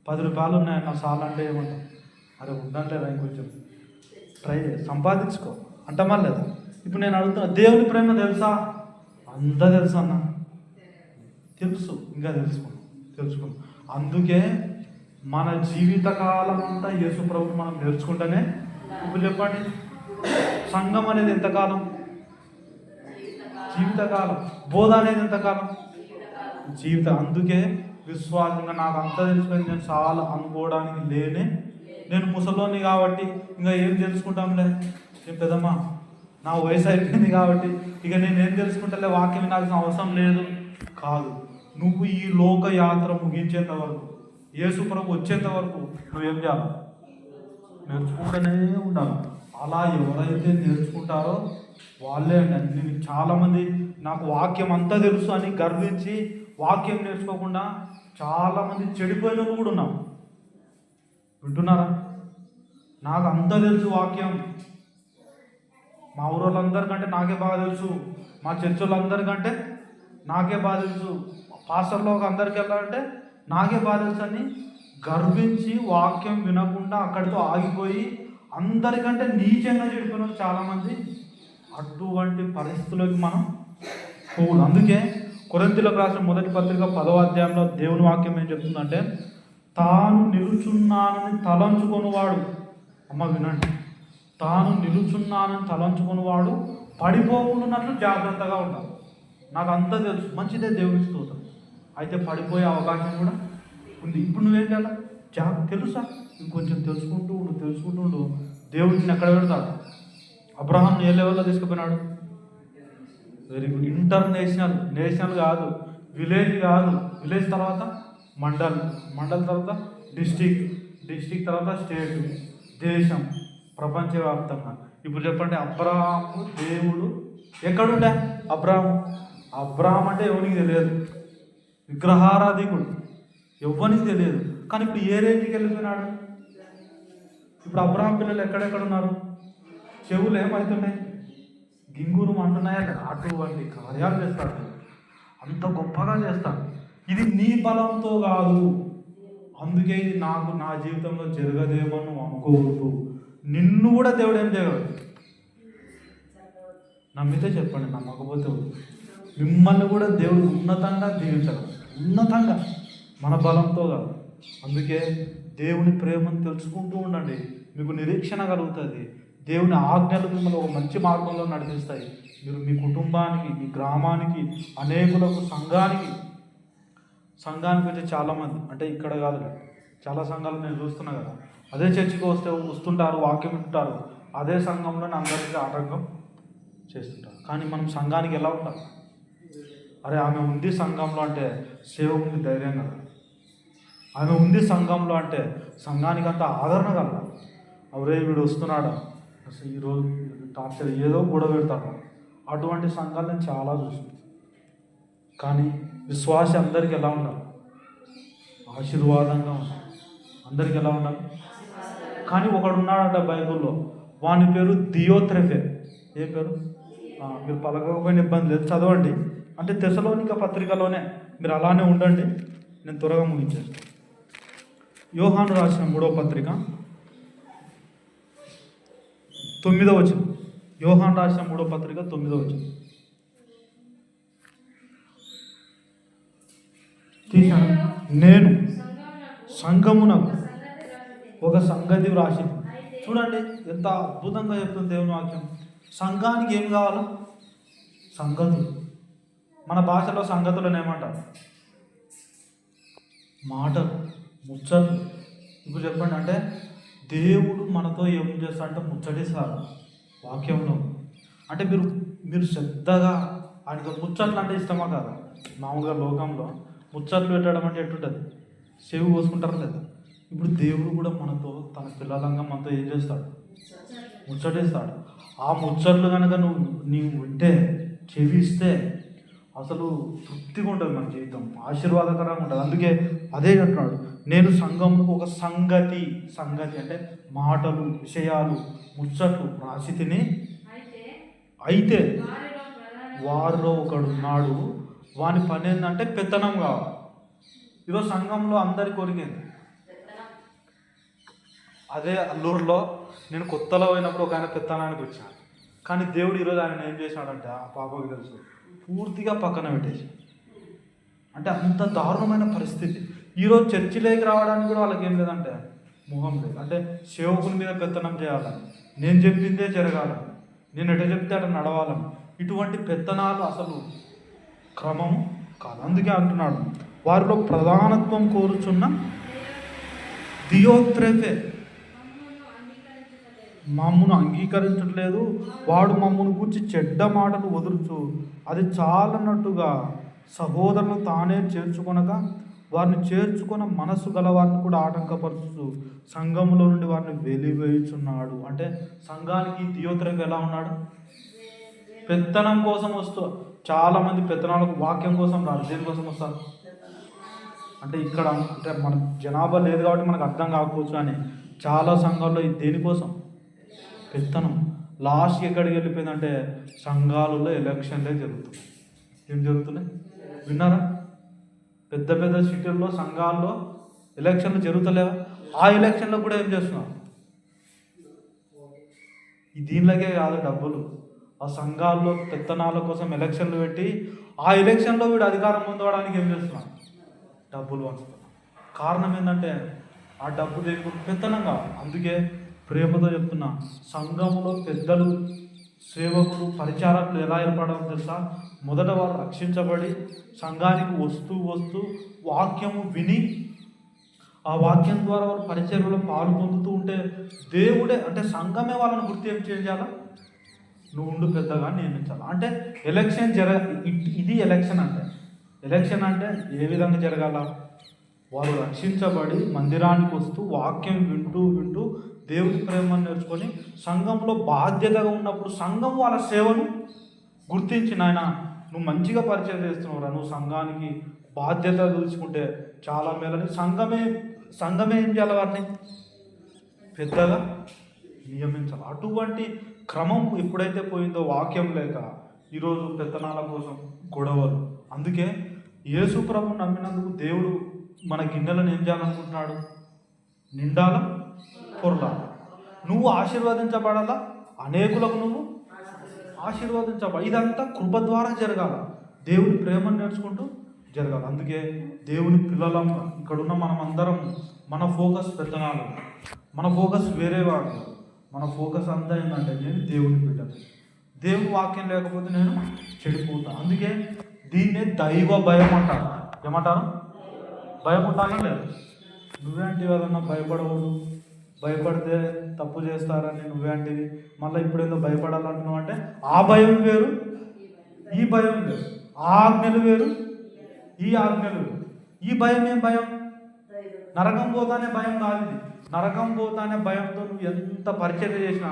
10 రూపాయలు ఉన్నాయన్న సాలంటే ఏమంటాం? అరే ఉందంటేదా ఇంకొంచెం ట్రై సంపాదించుకో అంటమా లేదా? ఇప్పుడు నేను అడుగుతున్నా, దేవుని ప్రేమ తెలుసా? అంతా తెలుసు అన్న, తెలుసు, ఇంకా తెలుసుకున్నాం. అందుకే మన జీవితకాలం అంతా యేసు ప్రభువుని మనం నేర్చుకుంటేనే. ఇప్పుడు చెప్పండి, సంఘం అనేది ఎంతకాలం? జీవితకాలం. బోధ అనేది ఎంతకాలం? అందుకే విశ్వాసంగా నాకు అంతా తెలిసిపోయింది, నేను చాలా అనుకోవడానికి నేను ముసలోని కాబట్టి ఇంకా ఏం తెలుసుకుంటాంలే, నేను పెద్దమ్మా నా వయసు అయిపోయింది కాబట్టి ఇక నేను ఏం తెలుసుకుంటాలే, వాక్యం వినాల్సిన అవసరం లేదు కాదు. నువ్వు ఈ లోక యాత్ర ముగించేంత వరకు, యేసు ప్రభు వచ్చేంత వరకు నువ్వేం చేయాలి? నేర్చుకుంటూనే ఉండాలి. అలా ఎవరైతే నేర్చుకుంటారో వాళ్ళే అండి. నేను చాలామంది నాకు వాక్యం అంతా తెలుసు అని గర్వించి వాక్యం నేర్చుకోకుండా చాలామంది చెడిపోయిన వాళ్ళు కూడా ఉన్నాం. వింటున్నారా? నాకు అంతా తెలుసు వాక్యం, మా ఊరోళ్ళందరికంటే నాకే బాగా తెలుసు, మా చర్చోళ్ళందరికంటే నాకే బాగా తెలుసు, పాస్టర్లో అందరికి వెళ్ళాలంటే నాకే బాగా తెలుసు అని గర్వించి వాక్యం వినకుండా అక్కడితో ఆగిపోయి అందరికంటే నీచంగా చెడిపోయిన చాలామంది. అటువంటి పరిస్థితుల్లోకి మనం పోకూడదు. అందుకే కొరింథీయులకు రాసిన మొదటి పత్రిక 10వ అధ్యాయంలో దేవుని వాక్యం ఏం చెప్తుందంటే, తాను నిలుచున్నానని తలంచుకొనివాడు, అమ్మ వినండి, తాను నిలుచున్నానని తలంచుకున్నవాడు పడిపోకుండాన్నట్లు జాగ్రత్తగా ఉంటాడు. నాకు అంతా తెలుసు, మంచిదే, దేవునికి స్తోత్రం. అయితే పడిపోయే అవకాశం కూడా ఉంది. ఇప్పుడు నువ్వేం చేయాలి? తెలుసా, ఇంకొంచెం తెలుసుకుంటూ దేవుడిని ఎక్కడ పెడతాడు? అబ్రహాం ఏ లెవెల్లో తీసుకుపోయినాడు? Very good. నేషనల్ కాదు, విలేజ్ తర్వాత మండల్ తర్వాత డిస్టిక్ తర్వాత స్టేట్, దేశం, ప్రపంచవ్యాప్తంగా. ఇప్పుడు చెప్పండి, అబ్రహాము దేవుడు ఎక్కడుండే? అబ్రహాం అంటే ఎవరికి తెలియదు, విగ్రహారాధికుడు, ఎవ్వరికి తెలియదు. కానీ ఇప్పుడు ఏ రేంజ్కి వెళ్ళిపోయినాడు? ఇప్పుడు అబ్రహాం పిల్లలు ఎక్కడెక్కడ ఉన్నారు? చెవులు ఏమవుతున్నాయి? గింగురు అంటున్నాయి. అటువంటి కార్యాలు చేస్తాడు, అంత గొప్పగా చేస్తాడు. ఇది నీ బలంతో కాదు. అందుకే ఇది నా జీవితంలో జరగదేమో నువ్వు అనుకోవద్దు. నిన్ను కూడా దేవుడు ఏం చేయగలడు? నమ్మితే చెప్పండి, నమ్మకపోతే మిమ్మల్ని కూడా దేవుడు ఉన్నతంగా దీవించగలడు. ఉన్నతంగా, మన బలంతో కాదు. అందుకే దేవుని ప్రేమను తెలుసుకుంటూ ఉండండి, మీకు నిరీక్షణ కలుగుతుంది. దేవుని ఆజ్ఞలు మిమ్మల్ని ఒక మంచి మార్గంలో నడిపిస్తాయి. మీరు మీ కుటుంబానికి, మీ గ్రామానికి, అనేకులకు, సంఘానికి వచ్చే చాలామంది, అంటే ఇక్కడ కాదు, చాలా సంఘాలు నేను చూస్తున్నా కదా, అదే చర్చికి వస్తుంటారు, వాక్యం వింటారు, అదే సంఘంలోనే అందరికీ ఆటంకం చేస్తుంటారు. కానీ మనం సంఘానికి ఎలా ఉంటాం? అరే ఆమె ఉంది సంఘంలో అంటే సేవకునికి ధైర్యం కదా, ఆమె ఉంది సంఘంలో అంటే సంఘానికి అంత ఆదరణ కదా. అవరే వీడు వస్తున్నాడా, అసలు ఈరోజు టార్చర్ ఏదో గొడవ పెడతాడు. అటువంటి సంఘాలు నేను చాలా చూసాను. కానీ విశ్వాసి అందరికీ ఎలా ఉండాలి? ఆశీర్వాదంగా ఉండాలి. అందరికీ ఎలా ఉండాలి? కానీ ఒకడు ఉన్నాడంట బైబిల్లో, వాని పేరు దియోత్రెఫే. ఏ పేరు? మీరు పలకకపోయిన ఇబ్బంది లేదు, చదవండి. అంటే తెసలోనిక పత్రికలోనే మీరు అలానే ఉండండి, నేను త్వరగా ముగించేస్తాను. యోహాను రాసిన 3వ పత్రిక 9వ వచనం. యోహాను రాసిన 3వ పత్రిక 9వ వచనం తీశాను. నేను సంఘమునకు ఒక సంగతి వ్రాసింది. చూడండి ఎంత అద్భుతంగా చెప్తుంది దేవుని వాక్యం. సంఘానికి ఏం కావాలో? సంగతులు. మన భాషలో సంగతులను ఏమంటారు? మాటలు, ముచ్చట్లు. ఇప్పుడు చెప్పండి, అంటే దేవుడు మనతో ఏం చేస్తాడంటే ముచ్చటిస్తాడు వాక్యంలో. అంటే మీరు శ్రద్ధగా ఆయనతో ముచ్చట్లు అంటే ఇష్టమా కదా? మామూలుగా లోకంలో ముచ్చట్లు పెట్టడం అంటే ఎట్టుంటుంది? చెవి కోసుకుంటారు లేదా? ఇప్పుడు దేవుడు కూడా మనతో, తన పిల్లలంగా మనతో ఏం చేస్తాడు? ముచ్చటిస్తాడు. ఆ ముచ్చట్లు కనుక నీవు వింటే, చెవి ఇస్తే అసలు తృప్తిగా ఉంటుంది, మన జీవితం ఆశీర్వాదకరంగా ఉంటుంది. అందుకే అదే అంటున్నాడు, నేను సంఘంలో ఒక సంగతి అంటే మాటలు, విషయాలు, ముచ్చట్లు రాసి తిని. అయితే వారిలో ఒకడున్నాడు, వాని పని ఏంటంటే పెత్తనం కావాలి. ఈరోజు సంఘంలో అందరి కోరికేంది? అదే అల్లూరులో నేను కొత్తలో పోయినప్పుడు ఒక ఆయన పెత్తనానికి వచ్చాను. కానీ దేవుడు ఈరోజు ఆయన ఏం చేశాడంటే, ఆ పాపకు తెలుసు, పూర్తిగా పక్కన పెట్టేసి. అంటే అంత దారుణమైన పరిస్థితి. ఈరోజు చర్చిలోకి రావడానికి కూడా వాళ్ళకి ఏం లేదంటే మొహం లేదు. అంటే సేవకుని మీద పెత్తనం చేయాలని, నేను చెప్పిందే జరగాలని, నేను ఎట చెప్తే అట నడవాలని. ఇటువంటి పెత్తనాలు అసలు క్రమం కాదు. అందుకే అంటున్నాడు, వారిలో ప్రధానత్వం కోరుచున్న దియోత్రెఫే మమ్మును అంగీకరించట్లేదు. వాడు మమ్మల్ని గురించి చెడ్డ మాటలు వదులుచు అది చాలన్నట్టుగా సహోదరులు తానే చేర్చుకొనక వారిని చేర్చుకున్న మనస్సు గల వారిని కూడా ఆటంకపరుచు సంఘములో నుండి వారిని వెలివేయుచున్నాడు. అంటే సంఘానికి థియోతరకు ఎలా ఉన్నాడు? పెత్తనం కోసం వస్తూ, చాలామంది పెత్తనాలకు వాక్యం కోసం రాదు, దేనికోసం వస్తారు అంటే ఇక్కడ అంటే మన జనాభా లేదు కాబట్టి మనకు అర్థం కాకపోవచ్చు, కానీ చాలా సంఘాల్లో ఇది దేనికోసం? పెత్తనం. లాస్ట్ ఎక్కడికి వెళ్ళిపోయిందంటే సంఘాలలో ఎలక్షన్లే జరుగుతున్నాయి. ఏం జరుగుతున్నాయి విన్నారా? పెద్ద పెద్ద సిటీల్లో సంఘాల్లో ఎలక్షన్లు జరుగుతలేవా? ఆ ఎలక్షన్లో కూడా ఏం చేస్తున్నారు? దీనిలాగే కాదు, డబ్బులు ఆ సంఘాల్లో పెత్తనాల కోసం ఎలక్షన్లు పెట్టి ఆ ఎలక్షన్లో వీడు అధికారం పొందడానికి ఏం చేస్తున్నాడు? డబ్బులు పంచుతున్నాడు. కారణం ఏంటంటే ఆ డబ్బు దేనికి? పెత్తనం కావాలి. అందుకే ప్రేమతో చెప్తున్నా, సంఘంలో పెద్దలు, సేవకులు, పరిచారకులు ఎలా ఏర్పడాలో తెలుసా? మొదట వాళ్ళు రక్షించబడి సంఘానికి వస్తూ వాక్యము విని ఆ వాక్యం ద్వారా వాళ్ళు పరిచర్యలో పాలు పొందుతూ ఉంటే దేవుడే అంటే సంఘమే వాళ్ళని గుర్తు ఏం చేయాలా? నువ్వు ఉండు పెద్దగా నియమించాలి. అంటే ఎలక్షన్ ఇది ఎలక్షన్ అంటే. ఎలక్షన్ అంటే ఏ విధంగా జరగాల? వాళ్ళు రక్షించబడి మందిరానికి వస్తూ వాక్యం వింటూ దేవుని ప్రేమను నేర్చుకొని సంఘంలో బాధ్యతగా ఉన్నప్పుడు సంఘం వాళ్ళ సేవను గుర్తించి, నాయన నువ్వు మంచిగా పరిచయం చేస్తున్నావురా, నువ్వు సంఘానికి బాధ్యత తెలుసుకుంటే చాలా మేలని సంఘమే ఏం చేయాలి? వారిని పెద్దగా నియమించాలి. అటువంటి క్రమం ఎప్పుడైతే పోయిందో వాక్యం లేక ఈరోజు పెత్తనాల కోసం గొడవలు. అందుకే యేసు ప్రభువుని నమ్మినందుకు దేవుడు మన గిన్నెలను ఏం చేయాలనుకుంటున్నాడు? నిండాల, పొరలాల. నువ్వు ఆశీర్వదించబడాలా, అనేకులకు నువ్వు ఆశీర్వదించబడాలి. ఇదంతా కృప ద్వారా జరగాల, దేవుని ప్రేమను నేర్చుకుంటూ జరగాలి. అందుకే దేవుని పిల్లలం ఇక్కడున్న మనం అందరం, మన ఫోకస్ పెత్తనాలు, మన ఫోకస్ వేరే వాడు, మన ఫోకస్ అంతా ఏంటంటే నేను దేవుని బిడ్డను. దేవుని వాక్యం లేకపోతే నేను చెడిపోతాను. అందుకే దీన్నే దైవ భయం అంటారు. ఏమంటారు? భయం ఉంటానా లేదు? నువ్వేంటివి ఏదన్నా భయపడకూడదు, భయపడితే తప్పు చేస్తారని నువ్వేంటివి, మళ్ళీ ఇప్పుడేదో భయపడాలంటున్నావు అంటే ఆ భయం వేరు, ఈ భయం వేరు. ఆ ఆజ్ఞలు వేరు, ఈ ఆజ్ఞలు వేరు. ఈ భయం ఏం భయం? నరకం పోతానే భయం కాదు ఇది. నరకం పోతానే భయంతో నువ్వు ఎంత పరిచర్య చేసినా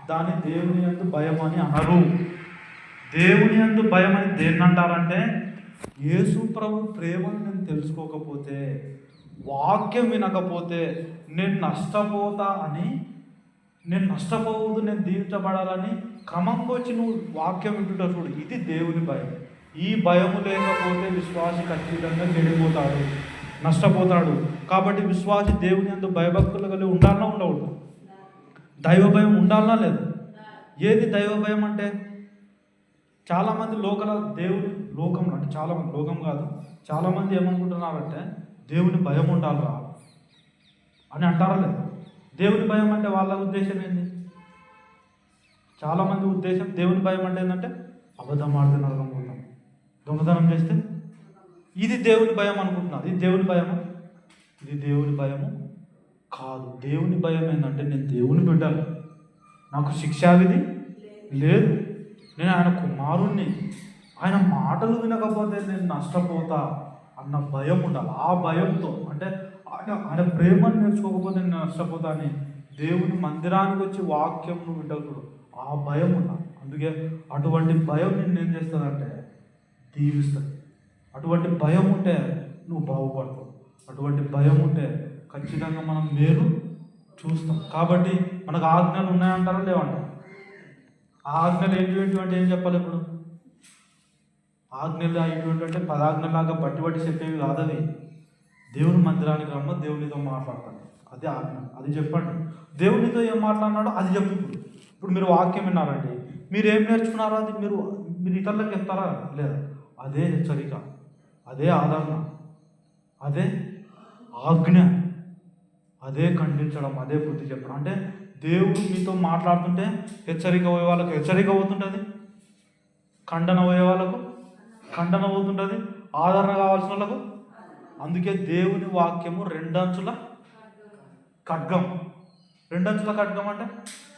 దాన్ని దేవుని యందు భయం అని అనరు. దేవుని యందు భయం అని దేన్ని అంటారంటే, యేసు ప్రభు ప్రేమను నేను తెలుసుకోకపోతే, వాక్యం వినకపోతే నేను నష్టపోవద్దు, నేను దీవించబడాలని క్రమంగా వచ్చి నువ్వు వాక్యం వింటుంటా చూడు, ఇది దేవుని భయం. ఈ భయము లేకపోతే విశ్వాసి ఖచ్చితంగా చెడిపోతాడు, నష్టపోతాడు. కాబట్టి విశ్వాసి దేవుని యందు భయభక్తులు కలిగి ఉండాలన్నా ఉండకూడదు? దైవ భయం ఉండాలన్నా లేదు? ఏది దైవ భయం అంటే? చాలామంది లోకంలో అంటే చాలామంది, లోకం కాదు, చాలామంది ఏమనుకుంటున్నారంటే దేవుని భయం ఉండాలిరా అని అంటారా లేదు? దేవుని భయం అంటే వాళ్ళ ఉద్దేశం ఏంటి? చాలామంది ఉద్దేశం దేవుని భయం అంటే ఏంటంటే అబద్ధం ఆడితే నరకం పోతాం, దొంగతనం చేస్తే, ఇది దేవుని భయం అనుకుంటున్నారు. ఇది దేవుని భయమా? ఇది దేవుని భయము కాదు. దేవుని భయం ఏంటంటే నేను దేవుని బిడ్డను, నాకు శిక్షావిధి లేదు, నేను ఆయన కుమారుణ్ణి, ఆయన మాటలు వినకపోతే నేను నష్టపోతా అన్న భయం ఉండాలి. ఆ భయంతో అంటే ఆయన ప్రేమను నేర్చుకోకపోతే నేను నష్టపోతా అని దేవుని మందిరానికి వచ్చి వాక్యం నువ్వు వింటప్పుడు ఆ భయం ఉండాలి. అందుకే అటువంటి భయం నిన్ను ఏం చేస్తుందంటే దీవిస్తుంది. అటువంటి భయం ఉంటే నువ్వు బాగుపడతావు. అటువంటి భయం ఉంటే ఖచ్చితంగా మనం మేలు చూస్తాం. కాబట్టి మనకు ఆజ్ఞలు ఉన్నాయంటారా లేవంటారా? ఆ ఆజ్ఞలు ఏంటి ఏం చెప్పాలి ఇప్పుడు? ఆజ్ఞలు ఏంటి అంటే 10 ఆజ్ఞలాగా బట్టి చెప్పేవి కాదవి. దేవుని మందిరానికి రమ్మ, దేవునితో మాట్లాడతాను, అదే ఆజ్ఞ. అది చెప్పండి. దేవునితో ఏం మాట్లాడినాడో అది చెప్పు. ఇప్పుడు మీరు వాక్యం విన్నారండి, మీరు ఏం నేర్చుకున్నారో అది మీరు ఇతరులకు చెప్తారా లేదా? అదే హెచ్చరిక, అదే ఆదరణ, అదే ఆజ్ఞ, అదే ఖండించడం, అదే బుద్ధి చెప్పడం. అంటే దేవుడు మీతో మాట్లాడుతుంటే హెచ్చరిక పోయే వాళ్ళకు హెచ్చరిక అవుతుంటుంది, ఖండన పోయే వాళ్ళకు ఖండన అవుతుంటుంది, ఆదరణ కావాల్సిన వాళ్ళకు. అందుకే దేవుని వాక్యము 2 అంచుల ఖడ్గం. 2 అంచుల ఖడ్గం అంటే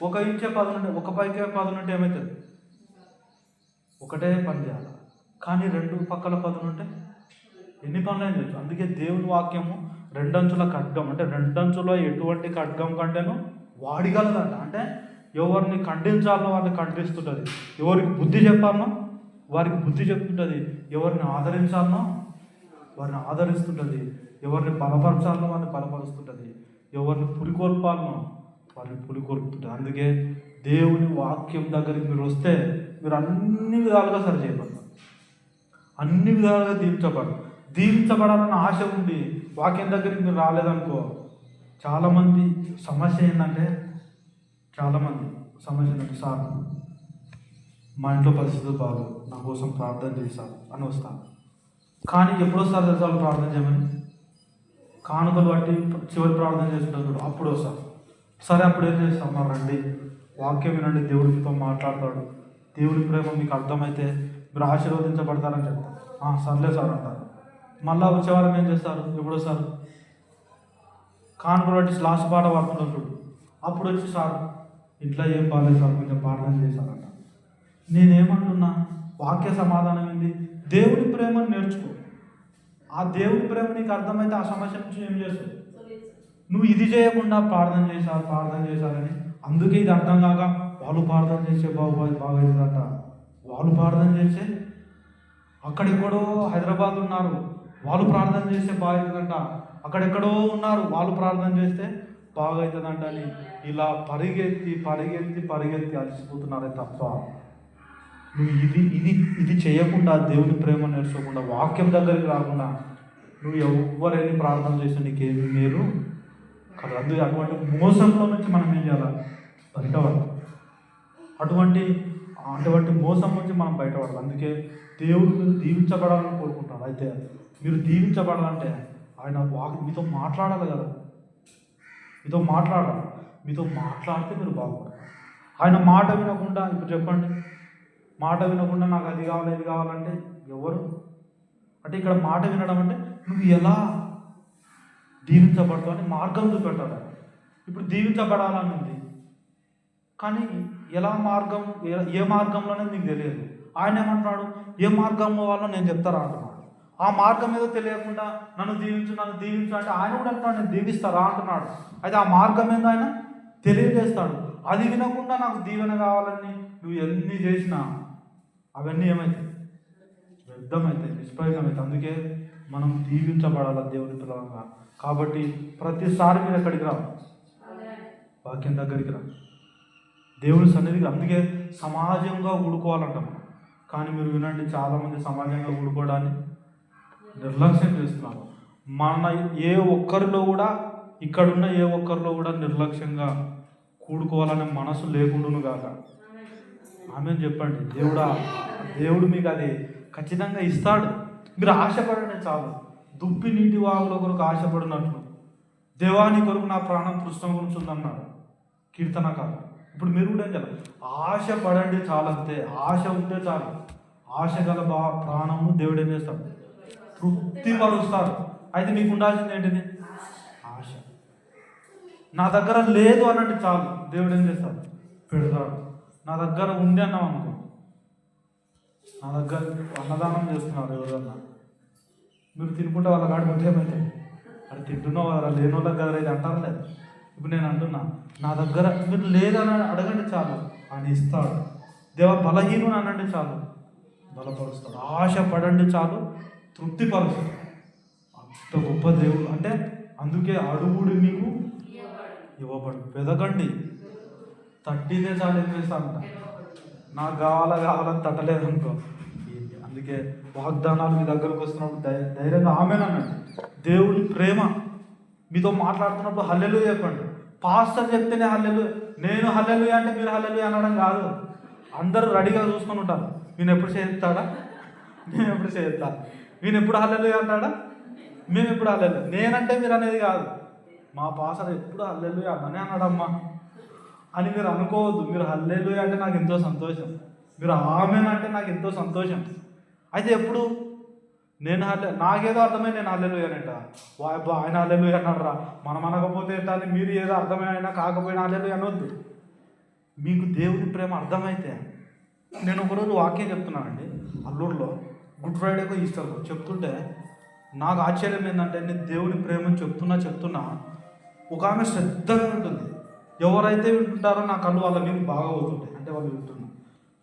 1 ఇంచే 10 నుండి 1 పైకే 10 నుండి ఏమవుతుంది? ఒకటే పని చేయాలి. కానీ రెండు పక్కల పదులు ఉంటే ఎన్ని పనులు చేయొచ్చు. అందుకే దేవుని వాక్యము రెండంచుల ఖడ్గం, అంటే రెండంచులో ఎటువంటి ఖడ్గం కంటేనూ వాడిగలదంట. అంటే ఎవరిని ఖండించాలనో వారిని ఖండిస్తుంటుంది, ఎవరికి బుద్ధి చెప్పాలనో వారికి బుద్ధి చెప్తుంటుంది, ఎవరిని ఆదరించాలనో వారిని ఆదరిస్తుంటుంది, ఎవరిని బలపరచాలనో వారిని బలపరుస్తుంటుంది, ఎవరిని పులికొల్పాలనో వారిని పులికొల్పుతుంటుంది. అందుకే దేవుని వాక్యం దగ్గరికి మీరు వస్తే మీరు అన్ని విధాలుగా సరి చేయబడతారు, అన్ని విధాలుగా దీవించబడాలన్న ఆశ ఉండి వాక్యం దగ్గరికి మీరు రాలేదనుకో, చాలామంది సమస్య ఏంటంటే సార్ మా ఇంట్లో పరిస్థితులు బాగు, నా కోసం ప్రార్థన చేశారు అని వస్తాను. కానీ ఎప్పుడు వస్తారు తెలుసా వాళ్ళు ప్రార్థన చేయమని? కానుకలు బట్టి చివరి ప్రార్థన చేస్తుంటారు, అప్పుడు వస్తారు. సరే అప్పుడు ఏం చేస్తాం? మరి రండి, వాక్యం వినండి, దేవుడు మీతో మాట్లాడతాడు, దేవుడి ప్రేమ మీకు అర్థమైతే మీరు ఆశీర్వదించబడతారని చెప్తారు. సర్లే సార్ అంటారు. మళ్ళీ వచ్చేవారం ఏం చేస్తారు? ఎప్పుడు వస్తారు? కానుకలు బట్టి లాస్ట్ పాట పాడుతుంటారు, అప్పుడు వచ్చి సార్ ఇంట్లో ఏం బాగాలేదు సార్, కొంచెం ప్రార్థన చేశారంట. నేనేమంటున్నా, వాక్య సమాధానం ఏంది? దేవుని ప్రేమను నేర్చుకో. ఆ దేవుని ప్రేమ నీకు అర్థమైతే ఆ సమస్య నుంచి ఏం చేస్తావు? నువ్వు ఇది చేయకుండా ప్రార్థన చేశారని, అందుకే ఇది అర్థం కాక వాళ్ళు ప్రార్థన చేసే బాగైందంట, వాళ్ళు ప్రార్థన చేసే అక్కడెక్కడో హైదరాబాద్ ఉన్నారు, వాళ్ళు ప్రార్థన చేస్తే బాగవుతుందంట, అక్కడెక్కడో ఉన్నారు, వాళ్ళు ప్రార్థన చేస్తే బాగవుతుందంట అని ఇలా పరిగెత్తి అలసిపోతున్నారే తప్ప నువ్వు ఇది చేయకుండా, దేవుని ప్రేమ నేర్చుకోకుండా, వాక్యం దగ్గరికి రాకుండా నువ్వు ఎవరైనా ప్రార్థన చేస్తే నీకేమి మేలు కదా. అందుకే అటువంటి మోసంలో నుంచి మనం ఏం చేయాలి? బయటపడాలి. అటువంటి మోసం నుంచి మనం బయటపడాలి. అందుకే దేవుడు మీరు దీవించబడాలని కోరుకుంటాడు. అయితే మీరు దీవించబడాలంటే ఆయన మీతో మాట్లాడాలి కదా, మీతో మాట్లాడితే మీరు బాగుపడాలి. ఆయన మాట వినకుండా, ఇప్పుడు చెప్పండి, మాట వినకుండా నాకు అది కావాలి ఇది కావాలంటే ఎవరు? అంటే ఇక్కడ మాట వినడం అంటే నువ్వు ఎలా దీవించబడతావు అని మార్గం చూపెట్టాలి. ఇప్పుడు దీవించబడాలని ఉంది, కానీ ఎలా మార్గం, ఏ మార్గంలోనే నీకు తెలియదు. ఆయన ఏమంటున్నాడు? ఏ మార్గంలో వాళ్ళో నేను చెప్తారా అంటున్నాడు. ఆ మార్గం ఏదో తెలియకుండా నన్ను దీవించు అంటే ఆయన కూడా అంటున్నాడు నేను దీవిస్తారా అంటున్నాడు. అయితే ఆ మార్గం ఏందో ఆయన తెలియజేస్తాడు. అది వినకుండా నాకు దీవెన కావాలని నువ్వు ఎన్ని చేసినా అవన్నీ ఏమవుతాయి? వ్యర్థమవుతాయి, నిష్ప్రయోజనమవుతాయి. అందుకే మనం దీవించబడాలి దేవుని పిల్లలుగా. కాబట్టి ప్రతిసారి మీరు ఎక్కడికి రా, వాక్యం దగ్గరికి రా, దేవుని సన్నిధికి. అందుకే సమాజంగా ఊడుకోవాలంటాం. కానీ మీరు వినండి, చాలామంది సమాజంగా ఊడుకోవడాన్ని నిర్లక్ష్యం చేస్తున్నారు. ఏ ఒక్కరిలో కూడా, ఇక్కడున్న ఏ ఒక్కరిలో కూడా నిర్లక్ష్యంగా కూడుకోవాలనే మనసు లేకుండాను కాక ఆమె చెప్పండి. దేవుడు మీకు అది ఖచ్చితంగా ఇస్తాడు. మీరు ఆశపడండి చాలు. దుప్పి నీటి వాగుల కొరకు ఆశపడినట్లు దేవాని కొరకు నా ప్రాణం తృష్ణ గురించి ఉందన్నాడు కీర్తనకారు. ఇప్పుడు మీరు కూడా ఏం చేయాలి? ఆశపడండి చాలు, అంతే. ఆశ ఉంటే చాలు. ఆశ గల ప్రాణము దేవుడు ఏం చేస్తాడు? తృప్తిపరుస్తాడు. అయితే మీకు ఉండాల్సింది ఏంటిది? ఆశ. నా దగ్గర లేదు అనండి చాలు, దేవుడు ఏం చేస్తాడు? పెడతాడు. నా దగ్గర ఉంది అన్నాం అనుకో, నా దగ్గర అన్నదానం చేస్తున్నారు ఎవరన్నా, మీరు తినుకుంటే వాళ్ళ కాడికి ఉంటే ఏమైతే అది తింటున్నావు కదా, లేని వాళ్ళకి కదా ఇది అంటారు లేదు. ఇప్పుడు నేను అంటున్నా, నా దగ్గర మీరు లేదని అడగండి చాలు, ఆయన ఇస్తాడు. బలహీనుని అనండి చాలు, బలపరుస్తాడు. ఆశ పడండి చాలు, తృప్తిపరుస్తాడు. అంత గొప్ప దేవుడు. అంటే అందుకే అడుగుడు మీకు ఇవ్వబడు, వెదకండి, తట్టిదే చాలు. ఏం చేస్తానంట? నాకు కావాలని తట్టలేదనుకో. అందుకే వాగ్దానాలు మీ దగ్గరకు వస్తున్నప్పుడు ధైర్యంగా ఆమెననండి. దేవుని ప్రేమ మీతో మాట్లాడుతున్నప్పుడు హల్లెలూయా చెప్పండి. పాస్టర్ చెప్తేనే హల్లెలూయా, నేను హల్లెలూయా అంటే మీరు హల్లెలూయా అనడం కాదు. అందరూ రెడీగా చూసుకొని ఉంటారు. నేను ఎప్పుడు చేస్తాడా, మేము ఎప్పుడు చేస్తా, నేను ఎప్పుడు హల్లెలూయా అంటాడా, మేము ఎప్పుడు హల్లెలూయా. నేనంటే మీరు అనేది కాదు, మా పాస్టర్ ఎప్పుడు హల్లెలూయా అనే అన్నాడమ్మా అని మీరు అనుకోవద్దు. మీరు హల్లెలూయా అంటే నాకు ఎంతో సంతోషం, మీరు ఆమెన్ అంటే నాకు ఎంతో సంతోషం. అయితే ఎప్పుడు నాకేదో అర్థమై నేను హల్లెలూయానంట, ఆయన హల్లెలూయా అన్నాడు రా, మనం అనకపోతే ఏంటని మీరు ఏదో అర్థమైనా కాకపోయినా హల్లెలూయా అనొద్దు. మీకు దేవుని ప్రేమ అర్థమైతే. నేను ఒకరోజు వాక్యం చెప్తున్నానండి, అల్లూరులో గుడ్ ఫ్రైడేకో ఈస్టర్కో చెప్తుంటే నాకు ఆశ్చర్యం ఏంటంటే నేను దేవుని ప్రేమను చెప్తున్నా ఒక ఆమె శ్రద్ధగా ఉంటుంది. ఎవరైతే వింటుంటారో నా కళ్ళు వాళ్ళ మీద బాగా అవుతుంటాయి, అంటే వాళ్ళు వింటున్నారు.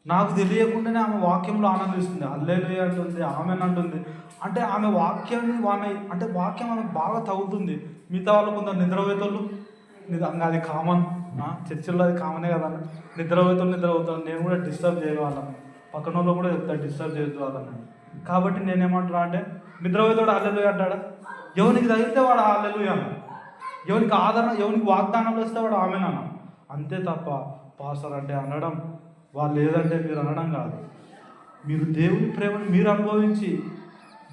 నాకు తెలియకుండానే ఆమె వాక్యంలో ఆనందిస్తుంది, హల్లెలూయా అంటుంది, ఆమెన్ అంటుంది. అంటే ఆమె వాక్యాన్ని వాక్యం ఆమె బాగా తగ్గుతుంది. మిగతా వాళ్ళు కొందరు నిద్రపోయేతోళ్ళు అది కామన్, చర్చిల్లో అది కామనే కదా. నిద్రపోతాను, నేను కూడా డిస్టర్బ్ చేయగలను, పక్కన వాళ్ళు కూడా చెప్తాను డిస్టర్బ్ చేయొద్దు వాళ్ళని. కాబట్టి నేనేమంటున్నా అంటే నిద్రపోయేతోడు హల్లెలూయా అంటాడా? ఎవరికి తగిలితే వాడు హల్లెలూయా అన్న, ఎవరికి ఆదరణ, ఎవరికి వాగ్దానాలు వస్తే వాడు ఆమెనన్న. అంతే తప్ప పాస్టర్ అంటే అనడం, వాళ్ళు లేదంటే మీరు అనడం కాదు. మీరు దేవుని ప్రేమను మీరు అనుభవించి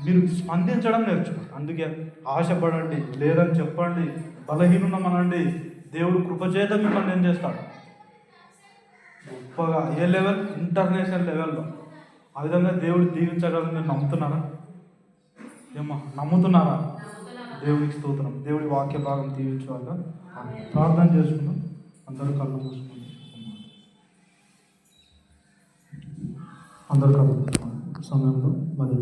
మీరు స్పందించడం నేర్చుకోండి. అందుకే ఆశపడండి, లేదని చెప్పండి, బలహీనున్నమనండి. దేవుడు కృపచేత మిమ్మల్ని ఏం చేస్తాడు గొప్పగా, ఏ లెవెల్, ఇంటర్నేషనల్ లెవెల్లో ఆ విధంగా దేవుడు దీవించగలని మీరు నమ్ముతున్నారా? నమ్ముతున్నారా? దేవునికి స్తోత్రం. దేవుడి వాక్య భాగం దీవించేవాళ్ళ ప్రార్థన చేసుకున్నాం. అందరూ కళ్ళు మూసుకున్నాం. అందరూ కళ్ళు మూసుకున్నాం సమయంలో మరి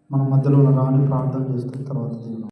మన మధ్యలో ఉన్న రాని ప్రార్థన చేస్తే తర్వాత